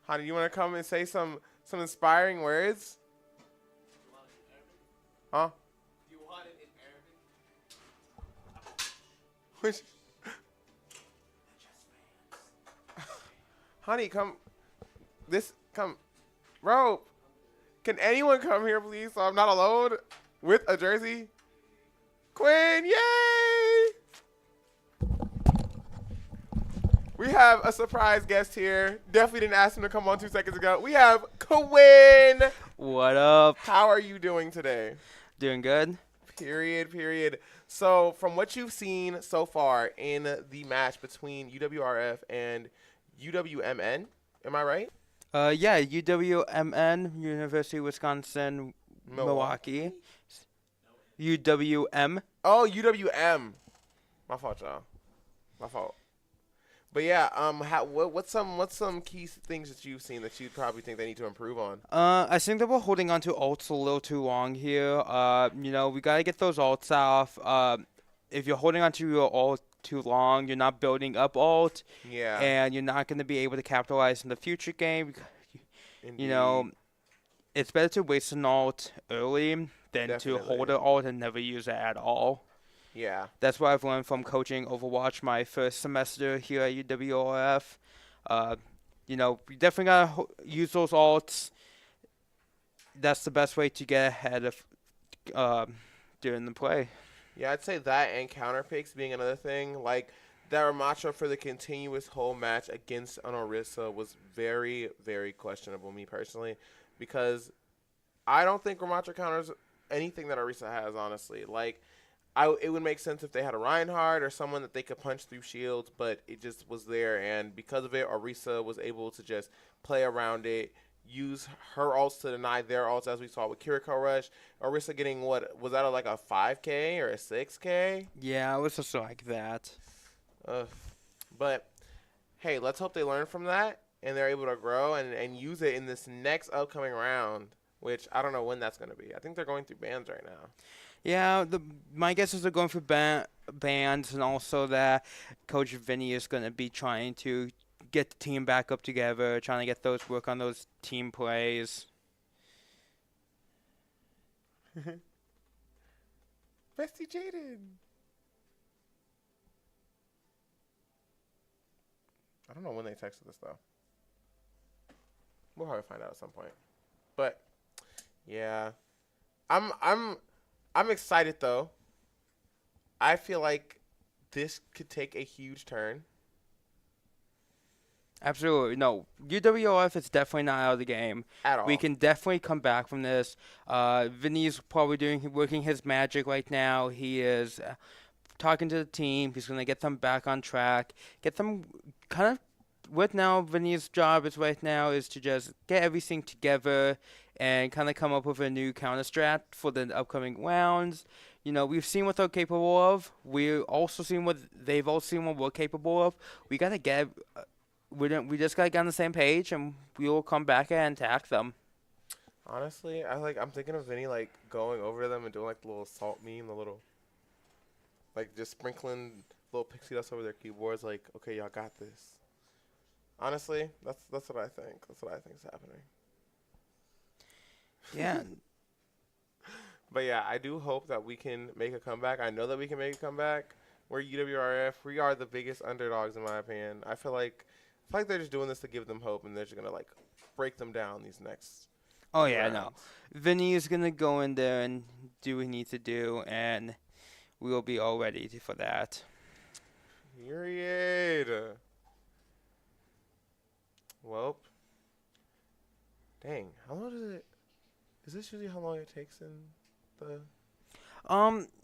Honey, you want to come and say some inspiring words? Huh? You want it in Arabic? Which, honey, come. Rope. Can anyone come here, please, so I'm not alone with a jersey? Quinn, yay! We have a surprise guest here. Definitely didn't ask him to come on 2 seconds ago. We have Quinn. What up? How are you doing today? Doing good? Period. So, from what you've seen so far in the match between UWRF and UWMN, am I right? Yeah, UWMN, University of Wisconsin, Milwaukee. UWM. Oh, UWM. My fault, y'all. My fault. But yeah, what's some key things that you've seen that you probably think they need to improve on? I think that we're holding on to ults a little too long here. We gotta get those ults off. If you're holding on to your ult too long, you're not building up ult, Yeah. and you're not gonna be able to capitalize in the future game. Indeed. It's better to waste an ult early than to hold Definitely. an ult and never use it at all. Yeah. That's what I've learned from coaching Overwatch my first semester here at UWRF. We definitely gotta use those ults. That's the best way to get ahead of during the play. Yeah, I'd say that and counter picks being another thing. Like, that Ramatra for the continuous whole match against an Orisa was very, very questionable, me personally, because I don't think Ramatra counters anything that Orisa has, honestly. Like, it would make sense if they had a Reinhardt or someone that they could punch through shields, but it just was there, and because of it, Orisa was able to just play around it, use her ults to deny their ults, as we saw with Kiriko Rush. Orisa getting, what, was that like a 5K or a 6K? Yeah, it was just like that. But, hey, let's hope they learn from that, and they're able to grow and use it in this next upcoming round, which I don't know when that's going to be. I think they're going through bans right now. Yeah, my guess is they're going for bans, and also that Coach Vinny is going to be trying to get the team back up together, trying to get those work on those team plays. Bestie Jaden. I don't know when they texted this though. We'll probably find out at some point. But yeah, I'm excited though. I feel like this could take a huge turn. Absolutely. No, UWRF is definitely not out of the game. At all. We can definitely come back from this. Vinny's probably working his magic right now. He is talking to the team. He's going to get them back on track. Get them kind of what now Vinny's job is right now is to just get everything together and kind of come up with a new counter strat for the upcoming rounds. You know, we've seen what they're capable of. We've also seen what they've all seen what we're capable of. We got to get... We just gotta get on the same page, and we will come back and attack them. Honestly, I'm thinking of Vinny like going over them and doing like the little salt meme, the little like just sprinkling little pixie dust over their keyboards. Like, okay, y'all got this. Honestly, that's what I think. That's what I think is happening. Yeah. But yeah, I do hope that we can make a comeback. I know that we can make a comeback. We're UWRF. We are the biggest underdogs in my opinion. I feel like they're just doing this to give them hope, and they're just gonna like break them down these next. Oh yeah, rounds. no. Vinny is gonna go in there and do what he needs to do, and we will be all ready for that. Period. Well, dang. How long does it? Is this usually how long it takes in the?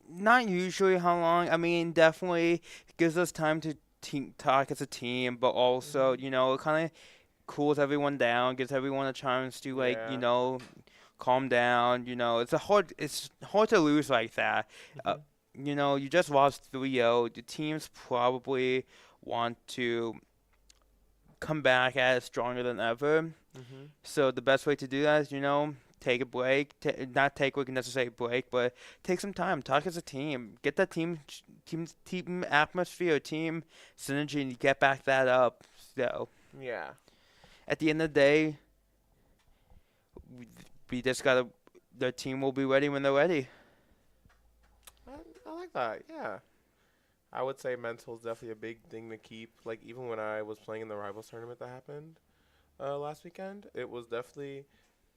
Not usually how long. I mean, definitely gives us time to talk as a team, but also, you know, it kind of cools everyone down, gives everyone a chance to, like, Yeah. you know, calm down. You know, it's hard to lose like that. You know, you just lost 3-0. The teams probably want to come back as stronger than ever. So the best way to do that is, you know, take a break. Not take a necessary break, but take some time. Talk as a team. Get that team atmosphere, team synergy, and get back that up. So Yeah. at the end of the day, we just gotta. The team will be ready when they're ready. I like that. Yeah. I would say mental is definitely a big thing to keep. Like even when I was playing in the rivals tournament that happened last weekend, it was definitely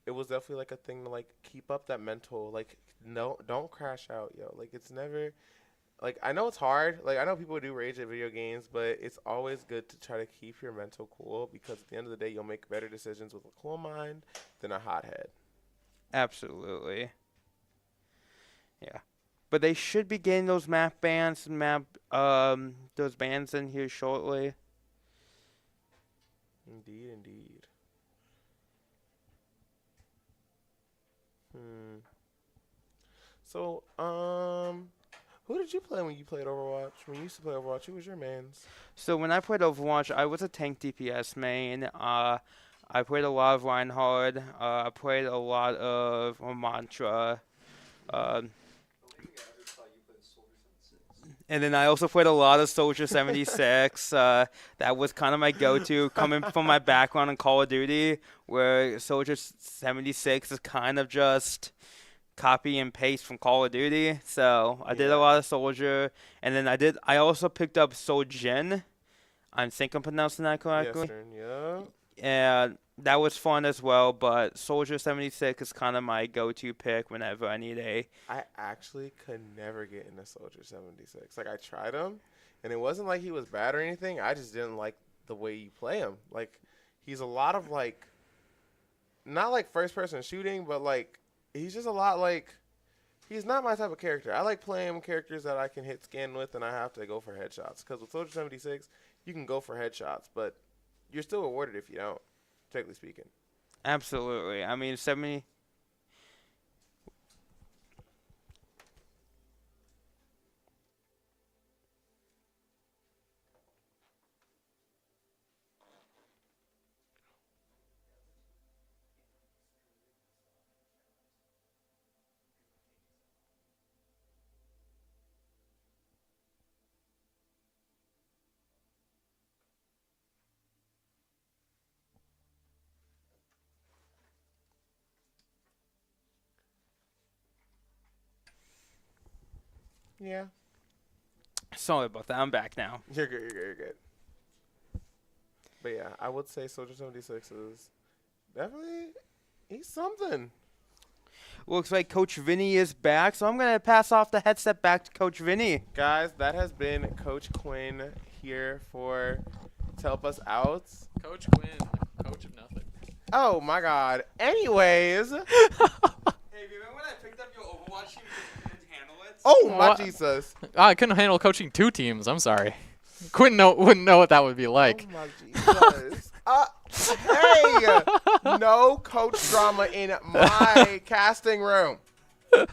like a thing to like keep up that mental. Like no, don't crash out, yo. Like it's never. Like I know it's hard. Like I know people do rage at video games, but it's always good to try to keep your mental cool because at the end of the day, you'll make better decisions with a cool mind than a hot head. Absolutely. Yeah. But they should be getting those map bans and those bans in here shortly. Indeed. So, who did you play when you played Overwatch? When you used to play Overwatch, who was your mains? So when I played Overwatch, I was a tank DPS main. I played a lot of Reinhardt. I played a lot of Mantra. And then I also played a lot of Soldier 76. That was kind of my go-to coming from my background in Call of Duty, where Soldier 76 is kind of just copy and paste from Call of Duty. So I did a lot of Soldier, and then I also picked up Soljin. I think I'm pronouncing that correctly. Yes, sir. Yeah. and that was fun as well. But Soldier 76 is kind of my go-to pick whenever I need a. I actually could never get into Soldier 76. Like, I tried him, and it wasn't like he was bad or anything. I just didn't like the way you play him. Like, he's a lot of, like, not like first-person shooting, but, like, he's just a lot like, he's not my type of character. I like playing characters that I can hit scan with, and I have to go for headshots. Because with Soldier 76, you can go for headshots, but you're still rewarded if you don't, technically speaking. Absolutely. I mean, 70. Yeah. Sorry about that. I'm back now. You're good, you're good, you're good. But yeah, I would say Soldier 76 is definitely, he's something. Looks like Coach Vinny is back, so I'm going to pass off the headset back to Coach Vinny. Guys, that has been Coach Quinn here to help us out. Coach Quinn, coach of nothing. Oh my God. Anyways. Hey, remember when I picked up your Overwatch team because you couldn't handle it? Oh my What? Jesus. I couldn't handle coaching 2 teams. I'm sorry. Wouldn't know what that would be like. Oh my Jesus. Hey, no coach drama in my casting room. We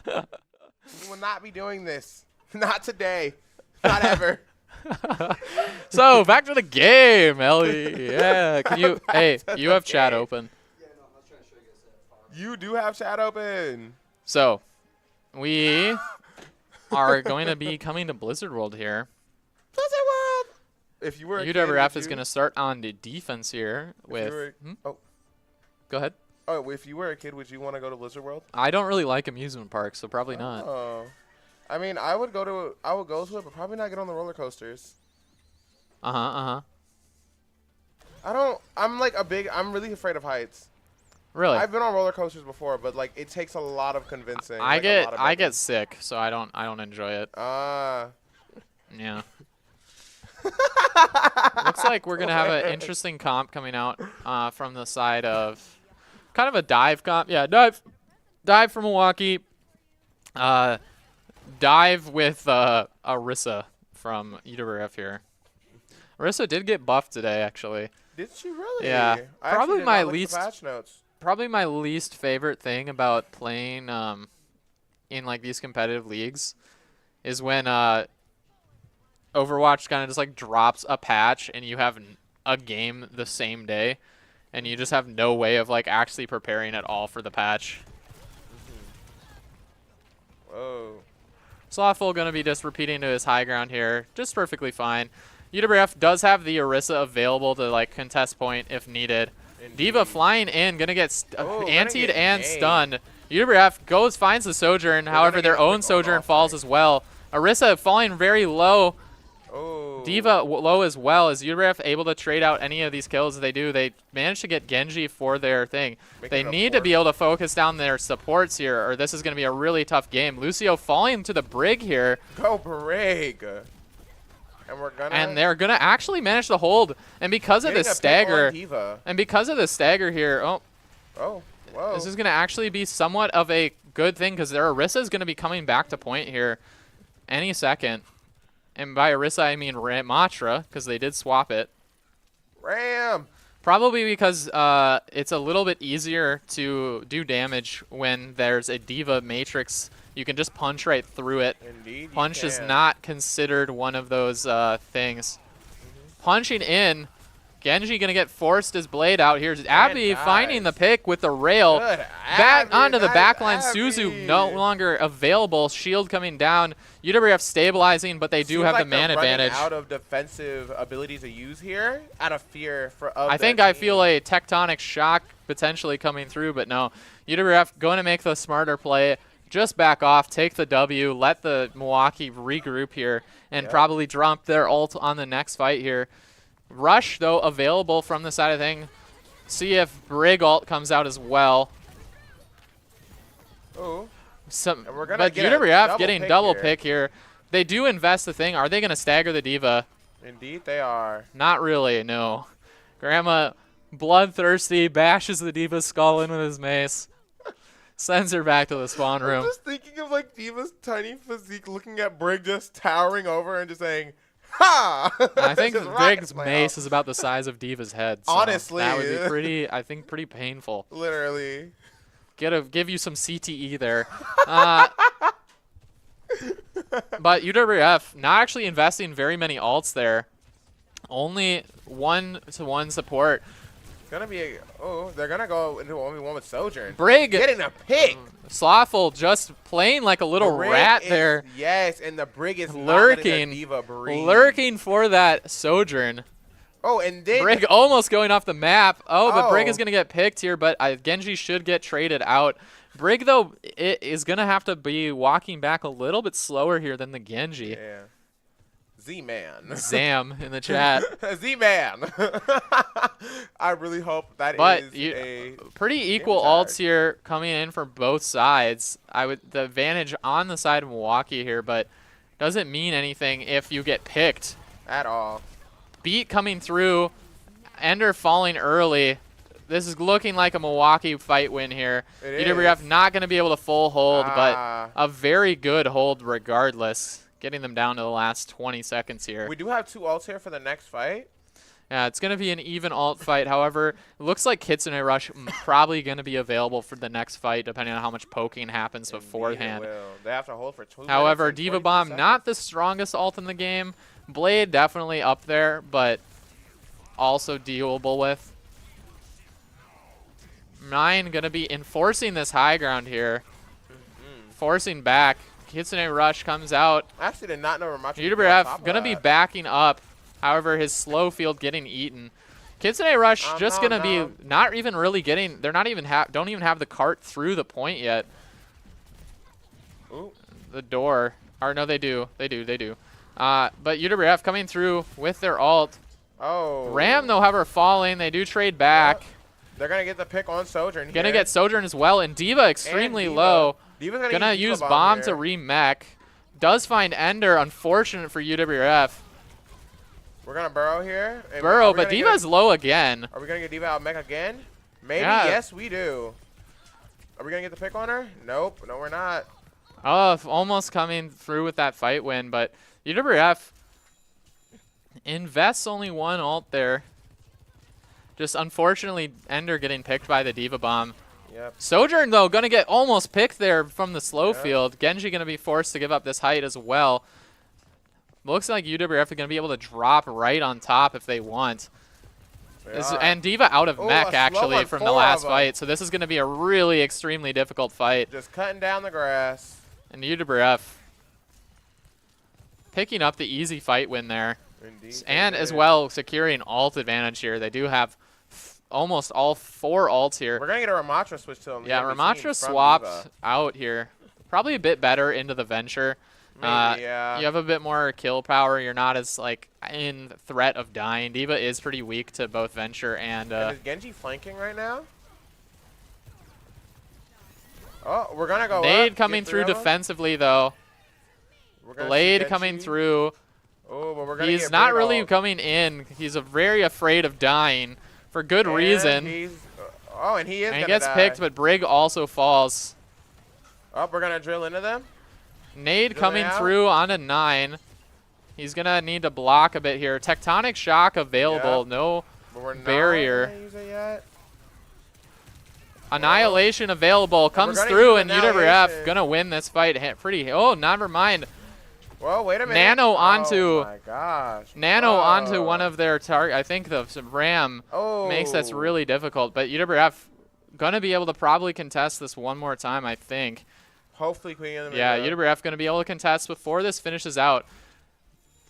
will not be doing this. Not today. Not ever. So back to the game, Ellie. Yeah, can you? Hey, you have chat open. Yeah, no, I was trying to show you guys that. You do have chat open. So we are going to be coming to Blizzard World here. Blizzard World. If you were a kid, UWRF would is you- going to start on the defense here if you with. were- oh, Go ahead. oh, if you were a kid, would you want to go to Blizzard World? I don't really like amusement parks, so probably not. Oh. I mean, I would go to it, but probably not get on the roller coasters. I'm really afraid of heights. Really? I've been on roller coasters before, but like it takes a lot of convincing. I like, a lot get of I get effort. sick, so I don't enjoy it. Yeah. Looks like we're gonna have an interesting comp coming out from the side of kind of a dive comp. Yeah, dive from Milwaukee. Dive with Arissa from UWRF here. Arissa did get buffed today, actually. Did she really? Yeah. I Probably actually did my not look at the least- patch notes. Probably my least favorite thing about playing in like these competitive leagues is when Overwatch kind of just like drops a patch and you have a game the same day and you just have no way of like actually preparing at all for the patch. Whoa. Slothful going to be just repeating to his high ground here. Just perfectly fine. UWRF does have the Orisa available to like contest point if needed. Diva flying in, going to get Oh, antied get and named. stunned. UWRF finds the Sojourn. However, gonna their get a own quick Sojourn off falls right. as well. Arisa falling very low. Oh. Diva low as well. Is UWRF able to trade out any of these kills? They do. They manage to get Genji for their thing. Make They it a need to be 4. able to focus down their supports here, or this is going to be a really tough game. Lucio falling to the brig here, Go Brig. And we're gonna. and they're going to actually manage to hold. And because of getting the a pick on stagger, Diva. and because of the stagger here, Oh. Whoa. this is going to actually be somewhat of a good thing because their Orisa is going to be coming back to point here any second. And by Orisa, I mean Matra, because they did swap it. Ram. Probably because it's a little bit easier to do damage when there's a Diva Matrix. You can just punch right through it. Indeed. you Punch is can. not considered one of those things. Punching in. Genji going to get forced his blade out. Here's Abby finding the pick with the rail. Good. Back Abby, onto the nice backline. Abby. Suzu no longer available. Shield coming down. UWF stabilizing, but they do Seems have like the man they're running advantage. out of defensive ability to use here, out of fear of I think their I feel team. a tectonic shock potentially coming through, but no. UWF going to make the smarter play. Just back off, take the W, let the Milwaukee regroup here, and Yep. probably drop their ult on the next fight here. Rush, though, available from the side of thing. See if Brig ult comes out as well. Ooh. Some, And we're gonna but get a UWRF double getting pick double here. pick here. They do invest the thing. Are they going to stagger the D.Va? Indeed, they are. Not really, no. Grandma, bloodthirsty, bashes the D.Va's skull in with his mace. Sends her back to the spawn I'm room. just thinking of like D.Va's tiny physique looking at Brig just towering over and just saying, "Ha!" I think Just rocket Brig's slam. mace is about the size of D.Va's head. So Honestly. that would be pretty, I think, pretty painful. Literally. Give you some CTE there. But UWRF not actually investing very many ults there. Only 1-to-1 support. It's gonna be they're gonna go into 1v1 with Sojourn. Brig, Getting a pick. Slothful just playing like a little Brig rat is- there. Yes, and the Brig is not Lurking. letting the D.Va breathe. Lurking for that Sojourn. Oh, and then Brig almost going off the map. But Brig Oh. is going to get picked here, but Genji should get traded out. Brig, though, is going to have to be walking back a little bit slower here than the Genji. Yeah. Z-Man. Zam in the chat. Z-Man. I really hope that But is you- a... Pretty equal tag. ults here coming in from both sides. The advantage on the side of Milwaukee here, but doesn't mean anything if you get picked. At all. Beat coming through. Ender falling early. This is looking like a Milwaukee fight win here. It UWRF is. not going to be able to full hold, Ah. but a very good hold regardless. Getting them down to the last 20 seconds here. We do have 2 ults here for the next fight. Yeah, it's going to be an even alt fight. However, it looks like Kitsune Rush probably going to be available for the next fight, depending on how much poking happens Indeed, beforehand. it will. They have to hold for 2 However, minutes and Diva 42 Bomb, seconds. not the strongest ult in the game. Blade definitely up there, but also dealable with. Nine going to be enforcing this high ground here. Forcing back. Kitsune Rush comes out. I actually did not know Ramachi. UWRF going to be backing up. However, his slow field getting eaten. Kitsune Rush just no, going to no. be not even really getting. They're not even don't even have the cart through the point yet. Ooh. The door. Or no, they do. They do. But UWRF coming through with their ult. Oh. Ram, though, however, falling. They do trade back. They're going to get the pick on Sojourn here. Gonna get Sojourn as well. And Diva extremely Diva. low. Diva's Gonna Diva use bomb here. to remech. Does find Ender. Unfortunate for UWRF. We're going to burrow here. And Burrow, are we but gonna Diva's low again. Are we going to get Diva out mech again? Maybe. Yeah. Yes, we do. Are we going to get the pick on her? Nope. No, we're not. Oh, almost coming through with that fight win, but UWRF invests only 1 ult there. Just unfortunately, Ender getting picked by the Diva Bomb. Yep. Sojourn, though, going to get almost picked there from the slow Yeah. field. Genji going to be forced to give up this height as well. Looks like UWRF are going to be able to drop right on top if they want. They are. And Diva out of Ooh, a mech, slow actually, one, from 4 the last of 'em. fight. So this is going to be a really extremely difficult fight. Just cutting down the grass. And UWRF picking up the easy fight win there. Indeed. And as well securing ult advantage here. They do have almost all 4 ults here. We're going to get a Ramatra switch to him. Yeah, Ramatra swapped out here. Probably a bit better into the Venture. Maybe, yeah. You have a bit more kill power. You're not as like in threat of dying. Diva is pretty weak to both Venture and And is Genji flanking right now? Oh, we're going to go Nade up, coming get through 3 of 'em. defensively though. We're gonna see Blade coming Genji. through. Oh, but we're gonna He's get not Brig really ult. coming in. He's very afraid of dying for good And reason. he's- oh, and he is And he gonna gets die. picked, but Brig also falls. Oh, we're gonna drill into them. Nade Drilling coming out. through onto 9. He's going to need to block a bit here. Tectonic Shock available. Yep. No But we're not Barrier. gonna use it yet. Annihilation available. Comes gonna through, use and UWRF Annihilation. going to win this fight. Oh, never mind. Well, wait a minute. Nano onto- Oh my gosh. Nano onto Whoa. one of their target. I think the Ram Oh. makes this really difficult. But UWRF going to be able to probably contest this one more time, I think. Hopefully, Queen of the Yeah, Mid-Road. UWRF going to be able to contest before this finishes out.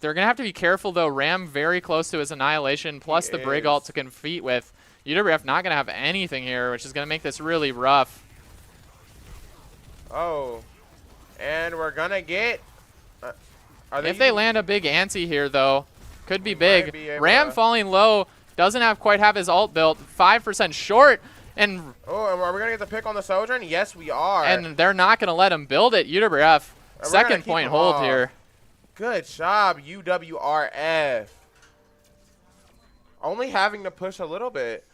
They're going to have to be careful, though. Ram very close to his Annihilation, plus the Brig ult is. to compete with. UWRF not going to have anything here, which is going to make this really rough. Oh. And we're gonna get. Are If they land a big ante here, though, could be We might big. be able Ram to- falling low. doesn't quite have his ult built. 5% short, and Oh, and are we going to get the pick on the Sojourn? Yes, we are. and they're not going to let him build it. UWRF, gonna second keep point him hold off. here. Good job, UWRF. Only having to push a little bit.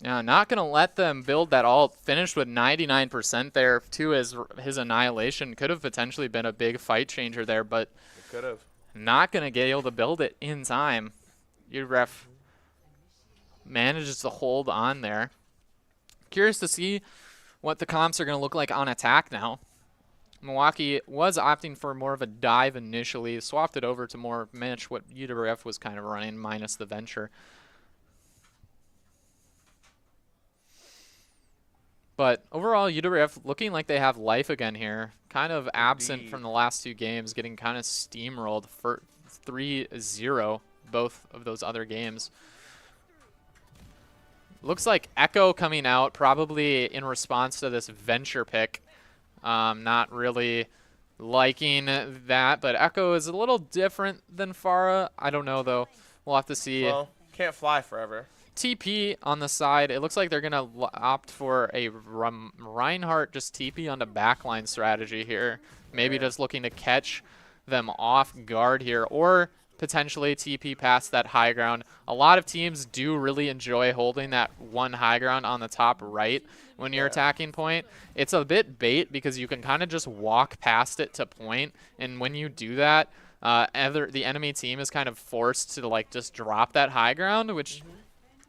Yeah, not going to let them build that ult. Finished with 99% there to his annihilation. Could have potentially been a big fight changer there, but Could have. not going to get able to build it in time. UWRF manages to hold on there. Curious to see what the comps are going to look like on attack now. Milwaukee was opting for more of a dive initially, swapped it over to more match what UWRF was kind of running, minus the venture. But overall, UWRF looking like they have life again here. Kind of absent Indeed. from the last two games, getting kind of steamrolled for 3-0, both of those other games. Looks like Echo coming out probably in response to this venture pick. Not really liking that, but Echo is a little different than Farah. I don't know, though. We'll have to see. Well, can't fly forever. TP on the side. It looks like they're going to opt for a Reinhardt just TP on the backline strategy here. Maybe just looking to catch them off guard here, or potentially TP past that high ground. A lot of teams do really enjoy holding that one high ground on the top right when you're attacking point. It's a bit bait because you can kind of just walk past it to point, and when you do that, the enemy team is kind of forced to like just drop that high ground, which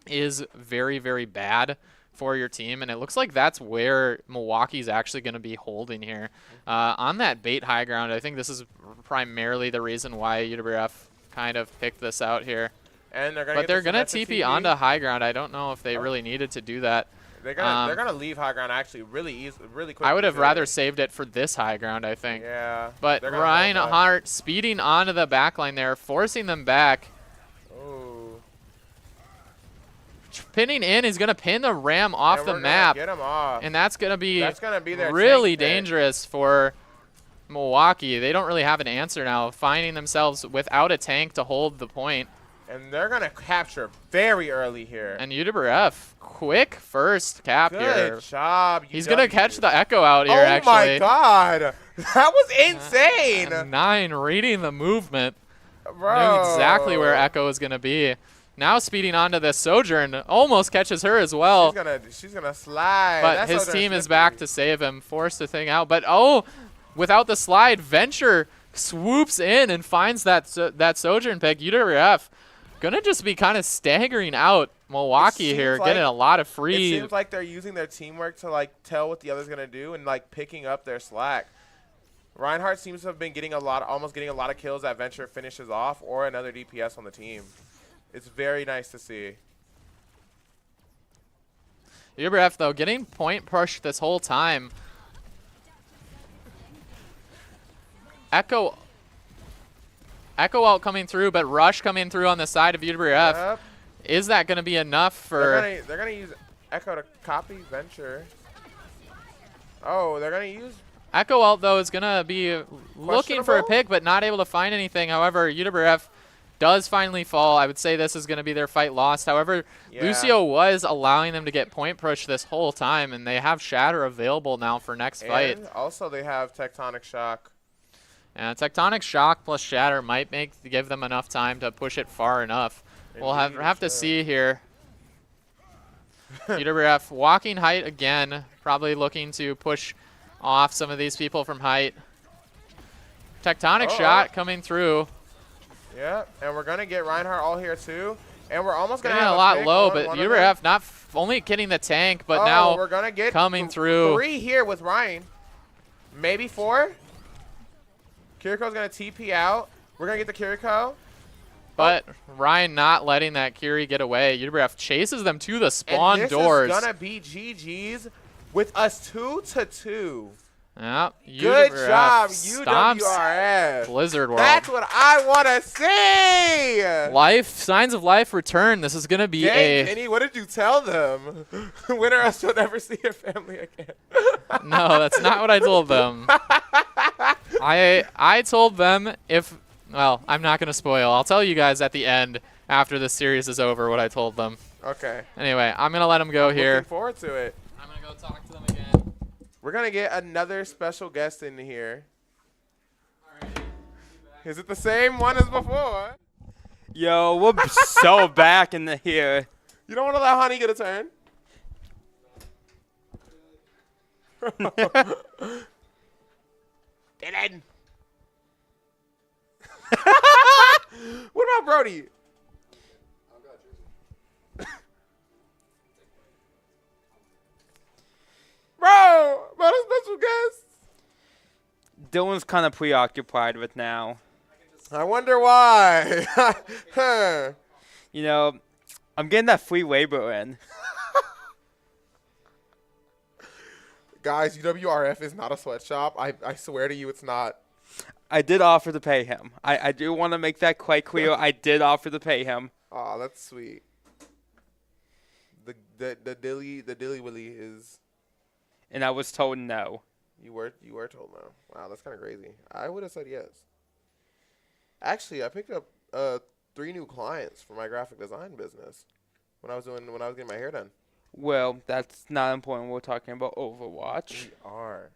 is very, very bad for your team, and it looks like that's where Milwaukee's actually going to be holding here. On that bait high ground, I think this is primarily the reason why UWRF kind of picked this out here. And they're But they're going to TP onto high ground. I don't know if they really needed to do that. They're gonna leave high ground actually really easy, really quick. I would have rather saved it for this high ground, I think. Yeah. But they're gonna hold back. Reinhardt speeding onto the backline there, forcing them back. Ooh. Pinning in, he's going to pin the Ram off And the we're gonna map. Get him off. And that's going to be their really tank pick. dangerous for Milwaukee. They don't really have an answer now, finding themselves without a tank to hold the point. And they're gonna capture very early here. And UWRF, quick first cap here. Good job. He's going to catch the Echo out here, Oh actually. my God, that was insane. 9 reading the movement. Bro. Knew exactly where Echo is going to be. Now speeding onto the Sojourn, almost catches her as well. She's gonna slide. But That his Sojourn's team is slippery. back to save him, force the thing out. But without the slide, Venture swoops in and finds that Sojourn pick. UWRF gonna just be kind of staggering out Milwaukee seems here, like- getting a lot of It free. seems like they're using their teamwork to like tell what the other's gonna do and like picking up their slack. Reinhardt seems to have been getting almost getting a lot of kills that Venture finishes off, or another DPS on the team. It's very nice to see. UWRF though getting point push this whole time. Echo out coming through, but Rush coming through on the side of UWRF. Yep. Is that going to be enough for? They're gonna use Echo to copy Venture. Oh, they're gonna use. Echo ult though is going to be looking for a Questionable? pick, but not able to find anything. However, UWRF does finally fall. I would say this is going to be their fight lost. However, Yeah. Lucio was allowing them to get point push this whole time, and they have Shatter available now for next fight. And also they have Tectonic Shock. And Tectonic Shock plus Shatter might give them enough time to push it far enough. We'll Indeed, have to see here. UWRF walking height again, probably looking to push off some of these people from height. Tectonic shot coming through. Yeah, and we're gonna get Reinhardt all here too, and we're almost gonna Getting have a lot pick low, on but one of UWRF them. not only getting the tank, but Oh, now we're gonna get coming through. 3 here with Ryan, maybe 4. Kiriko's gonna TP out. We're gonna get the Kiriko. But Ryan not letting that Curie get away. UWRF chases them to the spawn and this doors. is gonna be GG's with us 2-2. Yeah, Good UWRF job, stomps UWRF. Blizzard World. That's what I want to see. Life, signs of life return. This is going to be Dang, Kenny, what did you tell them? Win or else you'll never see your family again. No, that's not what I told them. I told them well, I'm not going to spoil. I'll tell you guys at the end. after this series is over what I told them. Okay. Anyway, I'm going to let them go here. Looking forward to it. I'm going to go talk to them again. We're going to get another special guest in here. Is it the same one as before? Yo, we're so back in here. You don't want to let Honey get a turn? Dylan. What about Brody? Bro, about a special guest. Dylan's kind of preoccupied with now. I wonder why. Huh. You know, I'm getting that free labor in. Guys, UWRF is not a sweatshop. I swear to you it's not. I did offer to pay him. I do want to make that quite clear. I did offer to pay him. Aw, that's sweet. The dilly willy is. And I was told no. You were told no. Wow, that's kind of crazy. I would have said yes. Actually, I picked up 3 new clients for my graphic design business when I was getting my hair done. Well, that's not important. We're talking about Overwatch. We are.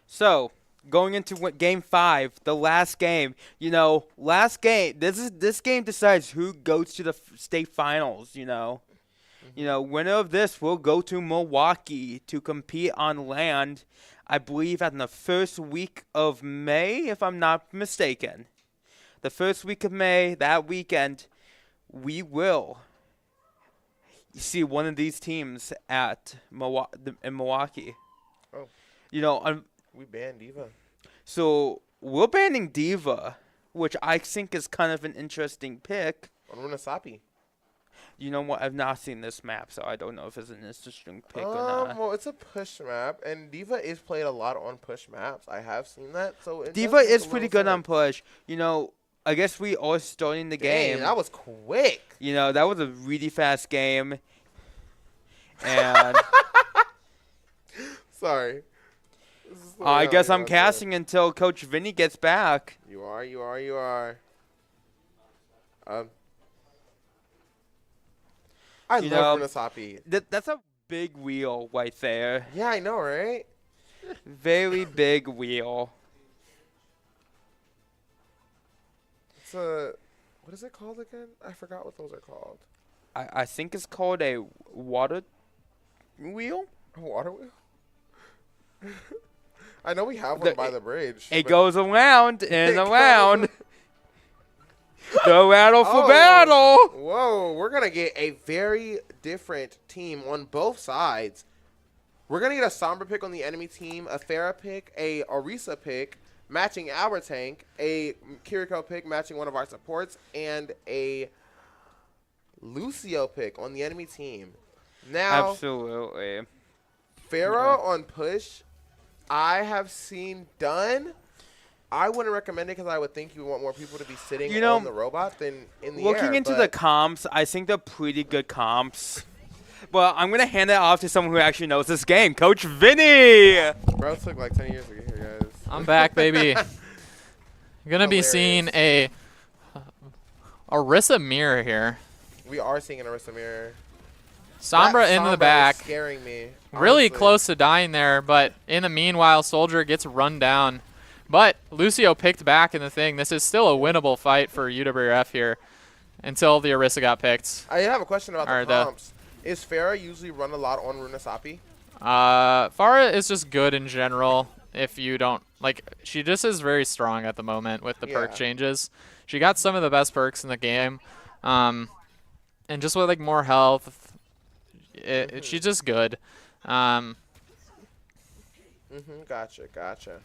So, going into game 5, the last game. You know, last game. This game decides who goes to the state finals. You know, winner of this will go to Milwaukee to compete on land. I believe in the first week of May, if I'm not mistaken. The first week of May, that weekend, we will see one of these teams at in Milwaukee. Oh. You know, We banned Diva. so we're banning Diva, which I think is kind of an interesting pick. On Runasapi. You know what? I've not seen this map, so I don't know if it's an interesting pick or not. Well, it's a push map, and Diva is played a lot on push maps. I have seen that. So it Diva does make is a pretty little good on sense. push. You know, I guess we are starting the game. Dang, that was quick. You know, that was a really fast game. And Sorry. This is the way I guess I I'm was casting until Coach Vinny gets back. You are. I You love know, Runasapi. That's a big wheel right there. Yeah, I know, right? Very big wheel. It's a what is it called again? I forgot what those are called. I think it's called a water wheel. A water wheel? I know we have one by the bridge. It but- goes around and It goes- around. The rattle for Oh. battle. Whoa, we're going to get a very different team on both sides. We're going to get a Sombra pick on the enemy team, a Pharah pick, a Orisa pick, matching our tank, a Kiriko pick matching one of our supports, and a Lucio pick on the enemy team. Now, Absolutely. Pharah on push, I have seen done. I wouldn't recommend it because I would think you would want more people to be sitting You know, on the robot than in the Looking air. into but the comps, I think they're pretty good comps. Well, I'm going to hand it off to someone who actually knows this game, Coach Vinny. Bro, it took like 10 years to get here, guys. I'm back, baby. You're going to be seeing a Orisa mirror here. We are seeing an Orisa mirror. Sombra That into the Sombra back. is scaring me. Really honestly. close to dying there, but in the meanwhile, Soldier gets run down. But Lucio picked back in the thing. This is still a winnable fight for UWRF here until the Orisa got picked. I have a question about Or the comps. Is Pharah usually run a lot on Runasapi? Farah is just good in general. If you don't like, she just is very strong at the moment with the perk Yeah. changes. She got some of the best perks in the game, and just with like more health, she's just good. Gotcha.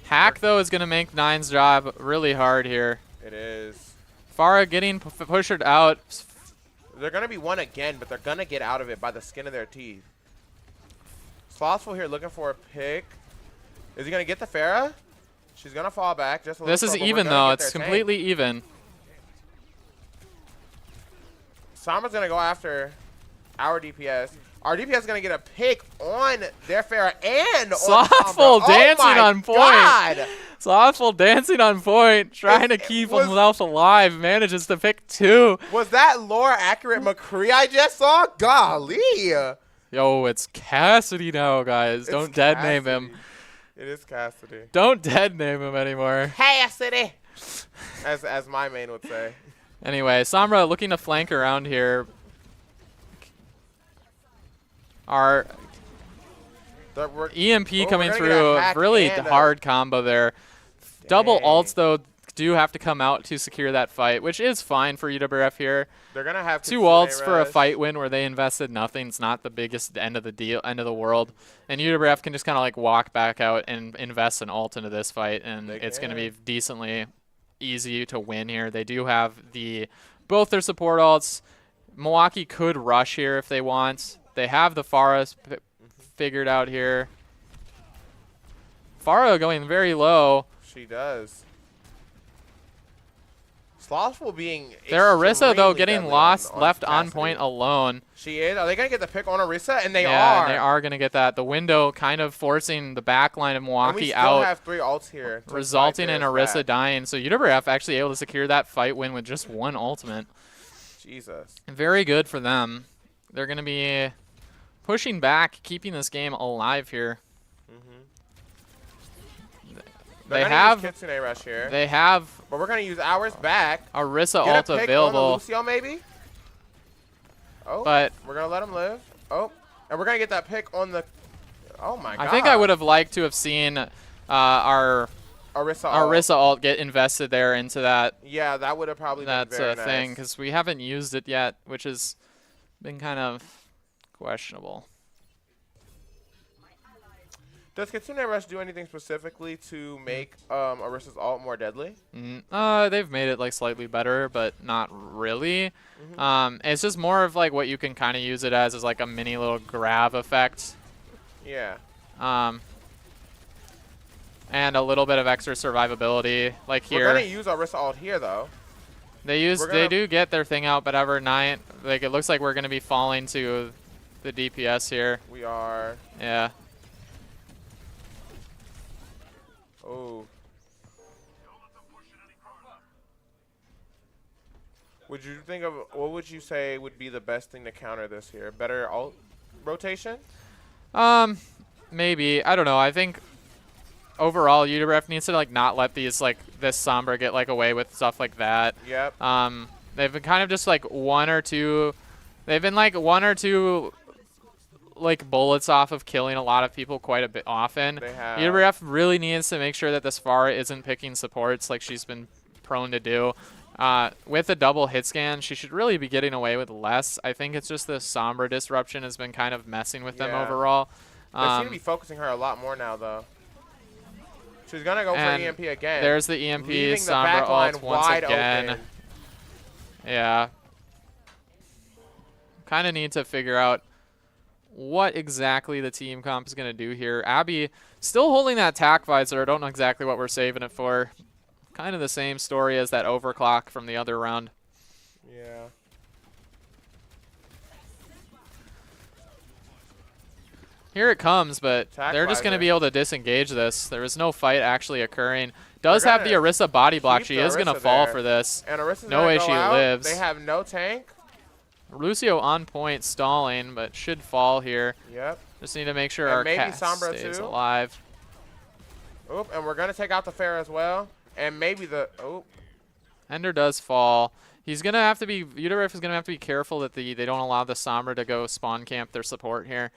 Hack though is gonna make Nine's job really hard here. It is. Farah getting pushed out. They're going to be one again, but they're going to get out of it by the skin of their teeth. Slothful here looking for a pick. Is he going to get the Pharah? She's going to fall back. Just a This little is slow, but we're even gonna though. get It's their tank. completely even. Sombra's going to go after our DPS. Our DPS is going to get a pick on their Farah and Slothful on dancing oh my on point. God. Slothful dancing on point, trying to keep himself alive, manages to pick 2. Was that lore accurate McCree I just saw? Golly. Yo, it's Cassidy now, guys. Don't dead name him. It is Cassidy. Don't dead name him anymore. Cassidy. As my main would say. Anyway, Sombra looking to flank around here. Our EMP coming through, really hard combo there. Double ults, though, do have to come out to secure that fight, which is fine for UWRF here. They're going to have 2 ults for a fight win where they invested nothing. It's not the biggest end of the world. And UWRF can just kind of like walk back out and invest an ult into this fight, and it's going to be decently easy to win here. They do have both their support ults. Milwaukee could rush here if they want. They have the Farah figured out here. Farah going very low. She does. Slothful being Their Orisa, though, getting left Cassidy. on point alone. She is. Are they going to get the pick on Orisa? And they Yeah, are. they are going to get that. The window kind of forcing the back line of Milwaukee and we still out, have 3 ults here, resulting in Orisa dying. So UWRF actually able to secure that fight win with just 1 ultimate. Jesus. Very good for them. They're going to be pushing back, keeping this game alive here. They have Kitsune rush here. They have, but we're gonna use ours back. Orisa Get ult a pick available. On the Lucio maybe. Oh, but we're gonna let him live. Oh, and we're gonna get that pick on the. Oh my God. I think I would have liked to have seen our Orisa ult get invested there into that. Yeah, that would have probably been very nice. Thing because we haven't used it yet, which has been kind of questionable. Does Kitsune Rush do anything specifically to make Orisa's ult more deadly? They've made it like slightly better, but not really. It's just more of like what you can kind of use it as is like a mini little grab effect. Yeah. And a little bit of extra survivability, like here. We're gonna use Orisa ult here though. They do get their thing out, but overnight, like it looks like we're gonna be falling to the DPS here. We are. Yeah. Oh. What would you say would be the best thing to counter this here? Better ult rotation? Maybe. I don't know. I think overall UWRF needs to like not let this Sombra get like away with stuff like that. Yep. They've been kind of just like one or two like bullets off of killing a lot of people quite a bit often. They have. UWRF really needs to make sure that this Farah isn't picking supports like she's been prone to do. With a double hit scan, she should really be getting away with less. I think it's just the Sombra disruption has been kind of messing with them overall. They seem to be focusing her a lot more now, though. She's going to go for EMP again. There's the EMP, Sombra ult once again. Open. Yeah. Kind of need to figure out what exactly the team comp is going to do here. Abby still holding that tack visor. I don't know exactly what we're saving it for. Kind of the same story as that overclock from the other round. Yeah. Here it comes, but they're just going to be able to disengage this. There is no fight actually occurring. Does have the Orisa body block. She is going to fall for this. And Orisa's no way she lives. They have no tank. Lucio on point, stalling, but should fall here. Yep. Just need to make sure our cat stays alive. Oop, and we're going to take out the Fair as well. And maybe the... Oh. Ender does fall. He's going to have to be... UWRF is going to have to be careful that they don't allow the Sombra to go spawn camp their support here.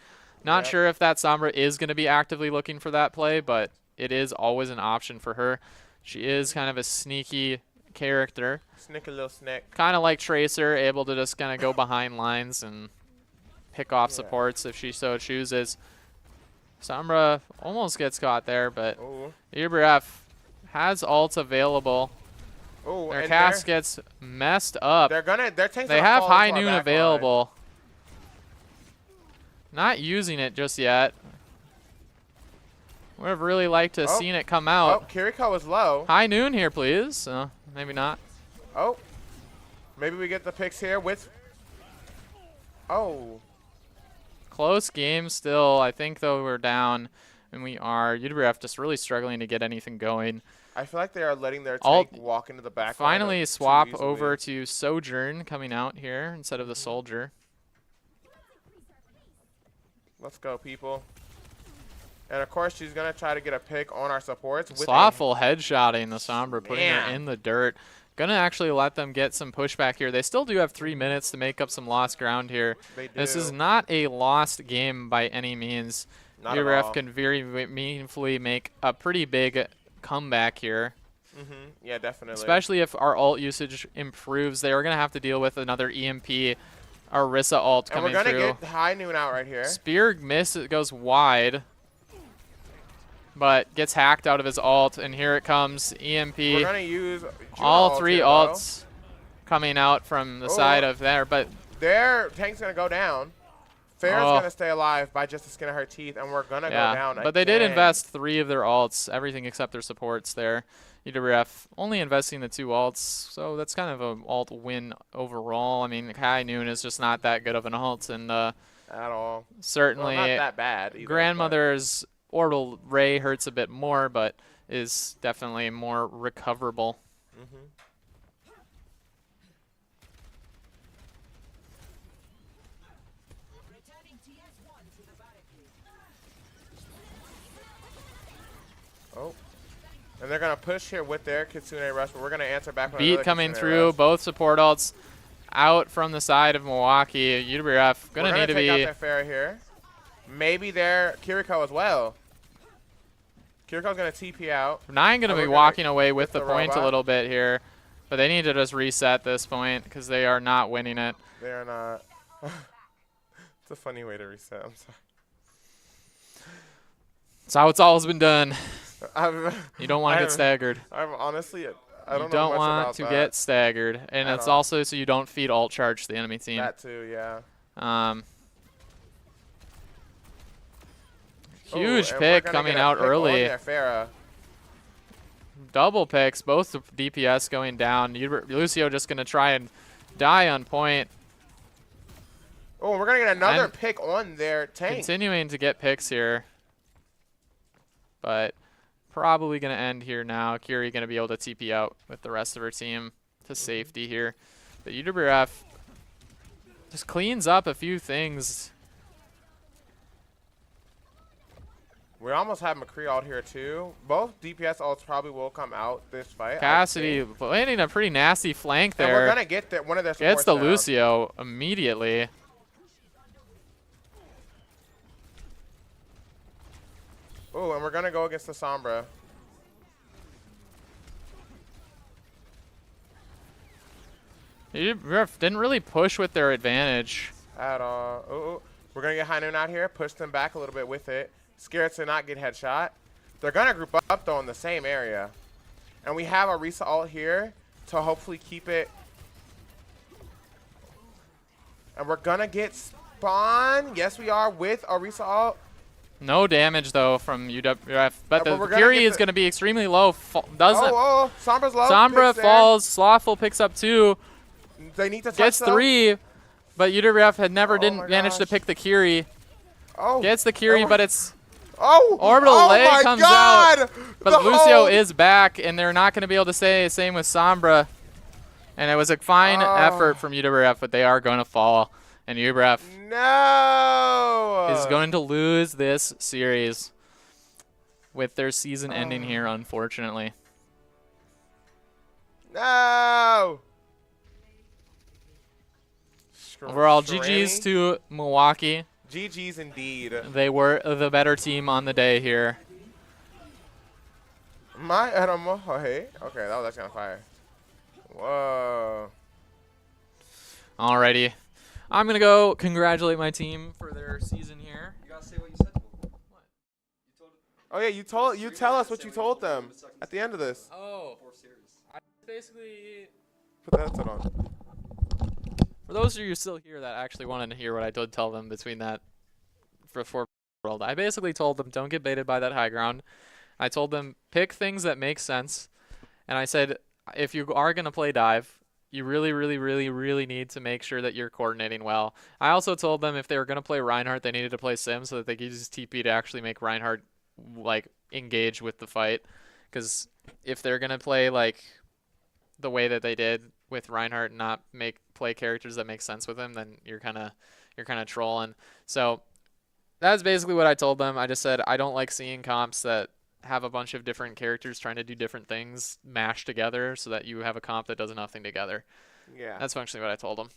Not sure if that Sombra is going to be actively looking for that play, but it is always an option for her. She is kind of a sneaky character. Sneaky little snack. Kind of like Tracer, able to just kind of go behind lines and pick off supports if she so chooses. Sombra almost gets caught there, but UWRF has ults available. Ooh, their cast gets messed up. They have High Noon available. Not using it just yet. Would have really liked to have seen it come out. Oh, Kiriko is low. High Noon here, please. Maybe not. Oh. Maybe we get the picks here with... Oh. Close game still. I think, though, we're down, and we are. UWRF just really struggling to get anything going. I feel like they are letting their Alt tank walk into the back. Finally swap over to Sojourn coming out here instead of the Soldier. Let's go, people. And, of course, she's going to try to get a pick on our supports. Slothful headshotting the Sombra, putting her Man. in the dirt. Going to actually let them get some pushback here. They still do have 3 minutes to make up some lost ground here. They do. This is not a lost game by any means. Not at UWRF all. can very meaningfully make a pretty big comeback here. Yeah, definitely. Especially if our ult usage improves. They are going to have to deal with another EMP, Arissa ult and we're coming going to through. get High Noon out right here. Spear miss, it goes wide, but gets hacked out of his ult, and here it comes, EMP. We're going to use All Juno 3 here, though. ults coming out from the side of there, but Their tank's going to go down. Fair's going to stay alive by just the skin of her teeth, and we're going to go down but they did again. invest 3 of their ults, everything except their supports there. UWRF only investing the 2 ults, so that's kind of an alt win overall. I mean, High Noon is just not that good of an ult, and At all. certainly Well, not that bad either, Grandmother's Orbital Ray hurts a bit more, but is definitely more recoverable. Oh. And they're going to push here with their Kitsune Rush, but we're going to answer back with Beat another coming Kitsune through, Rush. both support ults out from the side of Milwaukee. UWRF We're gonna need to take out be their Fair here. Maybe their Kiriko as well. Kiriko's going to TP out. 9 gonna Oh, be we're gonna walking away with get the the point a robot. little bit here, but they need to just reset this point because they are not winning it. They are not. It's a funny way to reset. I'm sorry. That's how it's always been done. I've, You don't want to get staggered. I'm honestly, I You don't know don't much want about to that. get staggered, and At it's all. also so you don't feed alt charge to the enemy team. That too, yeah. Huge Ooh, and pick we're gonna coming get a out pick on early. there, Farah. Double picks, both DPS going down. Lucio just going to try and die on point. Oh, we're gonna get another And pick on their tank. Continuing to get picks here. But probably going to end here now. Curie going to be able to TP out with the rest of her team to safety here. But UWRF just cleans up a few things. We almost have McCree out here too. Both DPS ults probably will come out this fight. I Cassidy think. landing a pretty nasty flank And we're there. gonna get one of their Gets supports the down. Lucio immediately. Oh, and we're gonna go against the Sombra. UWRF didn't really push with their advantage. At all. Oh, we're gonna get High Noon out here, push them back a little bit with it. Scared to not get headshot. They're gonna group up though in the same area. And we have a Risa ult here to hopefully keep it. And we're gonna get spawn. Yes, we are with a Risa ult. No damage though from UWRF, but but the we're gonna Fury get is the- going to be extremely low. Doesn't Oh, Sombra's low. Sombra picks there. falls. Slothful picks up 2, They need to touch gets though. 3, but UWRF had never Oh didn't my manage to gosh. pick the Curie. Oh. Gets the Curie, And but it's Orbital Lay my comes God! out, but The Lucio whole- is back, and they're not going to be able to say the same with Sombra. And it was a fine effort from UWRF, but they are going to fall, and UWRF No. is going to lose this series with their season ending here, unfortunately. No. Overall, GG's to Milwaukee. GG's indeed. They were the better team on the day here. My animal. Oh, hey. Okay, that was actually on fire. Whoa. Alrighty. I'm going to go congratulate my team for their season here. You gotta say what you said to them. You told Oh yeah, you tell us what you told them at the end of this. Oh, fourth series. I basically, Put that headset on. for those of you still here that actually wanted to hear what I did tell them between that for world, I basically told them don't get baited by that high ground. I told them pick things that make sense, and I said if you are going to play dive, you really, really, really, really need to make sure that you're coordinating well. I also told them if they were going to play Reinhardt, they needed to play Sim so that they could use TP to actually make Reinhardt like engage with the fight. Because if they're going to play like the way that they did with Reinhardt and not play characters that make sense with him, then you're kind of trolling. So that's basically what I told them. I just said I don't like seeing comps that have a bunch of different characters trying to do different things mashed together so that you have a comp that does nothing together. Yeah. That's functionally what I told them.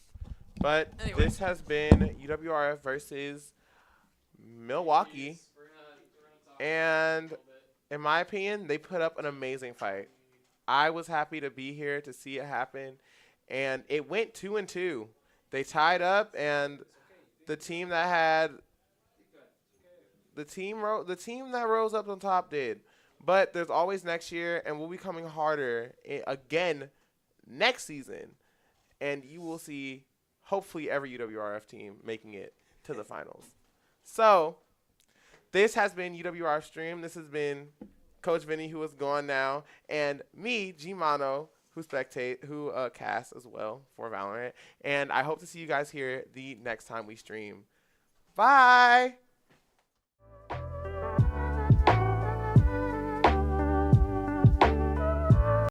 But Anyway. this has been UWRF versus Milwaukee. And in my opinion, they put up an amazing fight. I was happy to be here to see it happen. And it went 2-2. They tied up, and the team that had the team that rose up on top did. But there's always next year, and we'll be coming harder again next season. And you will see hopefully every UWRF team making it to the finals. So this has been UWRF Stream. This has been Coach Vinny, who is gone now, and me, G Mano, who casts as well for Valorant. And I hope to see you guys here the next time we stream. Bye.